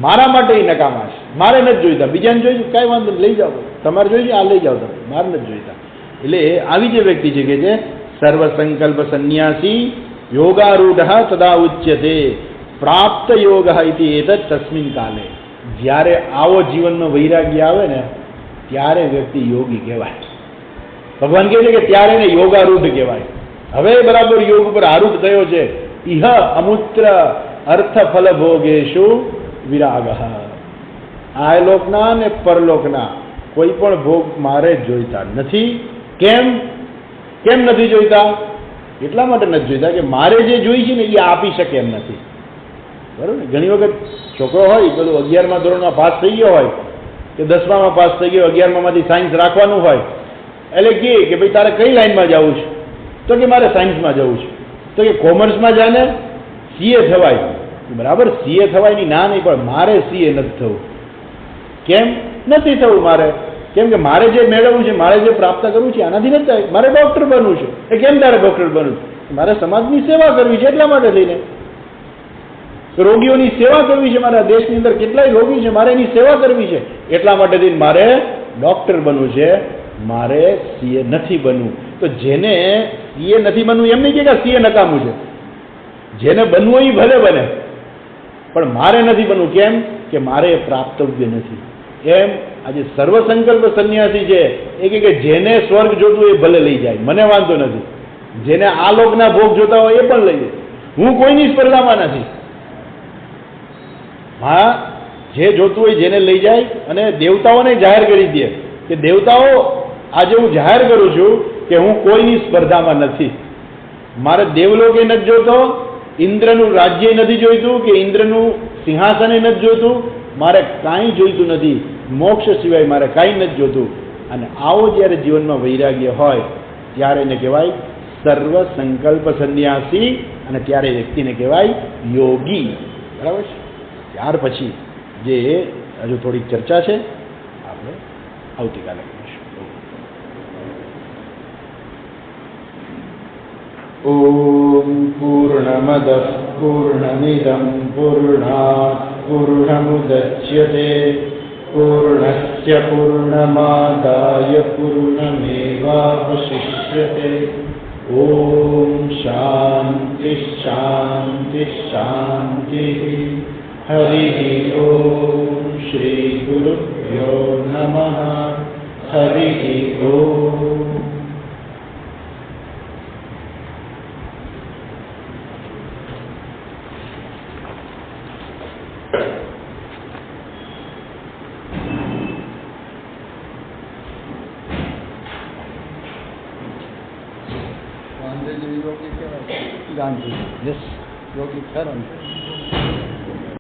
મારા માટે એ નકામા છે. મારે નથી જોઈતા. બીજાને જોઈતું કાંઈ વાંધો લઈ જાઓ, તમારે જોઈ છે આ લઈ જાઓ, તમે મારે નથી જોઈતા. એટલે આવી જે વ્યક્તિ છે કે જે સર્વ સંકલ્પ સંન્યાસી યોગારૂઢ તદા ઉચ્યતે પ્રાપ્ત યોગ ઇતિ એતદ તસ્મિન કાલે. જ્યારે આવો જીવનમાં વૈરાગ્ય આવે ને, ત્યારે વ્યક્તિ યોગી કહેવાય. ભગવાન કહે છે કે ત્યારે એને યોગારૂઢ કહેવાય. હવે બરાબર યોગ ઉપર આરૂઢ થયો છે. ઇહ અમૂત્ર અર્થ ફલ ભોગેશુ વિરાગ. આ લોકના ને પરલોકના કોઈ પણ ભોગ મારે જોઈતા નથી. કેમ નથી જોઈતા? એટલા માટે નથી જોઈતા કે મારે જે જોઈ છે ને એ આપી શકે એમ નથી. બરાબર ને? ઘણી વખત છોકરો હોય, પેલું 11મા ધોરણમાં પાસ થઈ ગયો હોય કે 10મામાં પાસ થઈ ગયો, 11મામાંથી સાયન્સ રાખવાનું હોય, એટલે કે ભાઈ તારે કઈ લાઈનમાં જવું છે? તો કે મારે સાયન્સમાં જવું છે. તો કે કોમર્સમાં જાય ને સીએ થવાય. બરાબર, સીએ થવાયની ના નહીં, પણ મારે સીએ નથી થવું. કેમ નથી થવું મારે? કેમ કે મારે જે મેળવવું છે, મારે જે પ્રાપ્ત કરવું છે, આનાથી નથી થાય. મારે ડૉક્ટર બનવું છે. એ કેમ તારે ડૉક્ટર બનવું છે? મારે સમાજની સેવા કરવી છે, એટલા માટે થઈને. રોગીઓની સેવા કરવી છે, મારા દેશની અંદર કેટલાય રોગી છે, મારે એની સેવા કરવી છે, એટલા માટે થઈને મારે ડૉક્ટર બનવું છે, મારે સીએ નથી બનવું. તો જેને સીએ નથી બનવું એમ નહીં કે સીએ નકામું છે. જેને બનવું એ ભલે બને, પણ મારે નથી બનવું. કેમ કે મારે પ્રાપ્તવ્ય નથી. એમ આજે સર્વ સંકલ્પ સંન્યાસી છે એ કે જેને સ્વર્ગ જોતું એ ભલે લઈ જાય, મને વાંધો નથી. જેને આ લોકના ભોગ જોતા હોય એ પણ લઈ જાય. હું કોઈની સ્પર્ધામાં નથી. હા, જે જોતું હોય જેને લઈ જાય, અને દેવતાઓને જાહેર કરી દે કે દેવતાઓ આજે હું જાહેર કરું છું કે હું કોઈની સ્પર્ધામાં નથી. મારે દેવલોકે નથી જોતો, ઇન્દ્રનું રાજ્ય નથી જોઈતું, કે ઇન્દ્રનું સિંહાસને નથી જોઈતું, મારે કાંઈ જોઈતું નથી. મોક્ષ સિવાય મારે કાંઈ નથી જોતું. અને આવો જ્યારે જીવનમાં વૈરાગ્ય હોય ત્યારે એને કહેવાય સર્વ સંકલ્પ સંન્યાસી, અને ત્યારે વ્યક્તિને કહેવાય યોગી. બરાબર છે. ત્યાર પછી જે હજુ થોડીક ચર્ચા છે આપણે આવતીકાલે કરીશું. ઓમ પૂર્ણમદ પૂર્ણમિદમ પૂર્ણાત પૂર્ણમુદચ્યતે પૂર્ણસ્ય પૂર્ણમાદાય પૂર્ણમેવાવશિષ્યતે. ઓમ શાંતિ શાંતિ શાંતિ. હરિ ઓમ શ્રી ગુરુભ્યો નમઃ. હરિ ઓમ. ગાંધી યસ યોગી ખરો ને.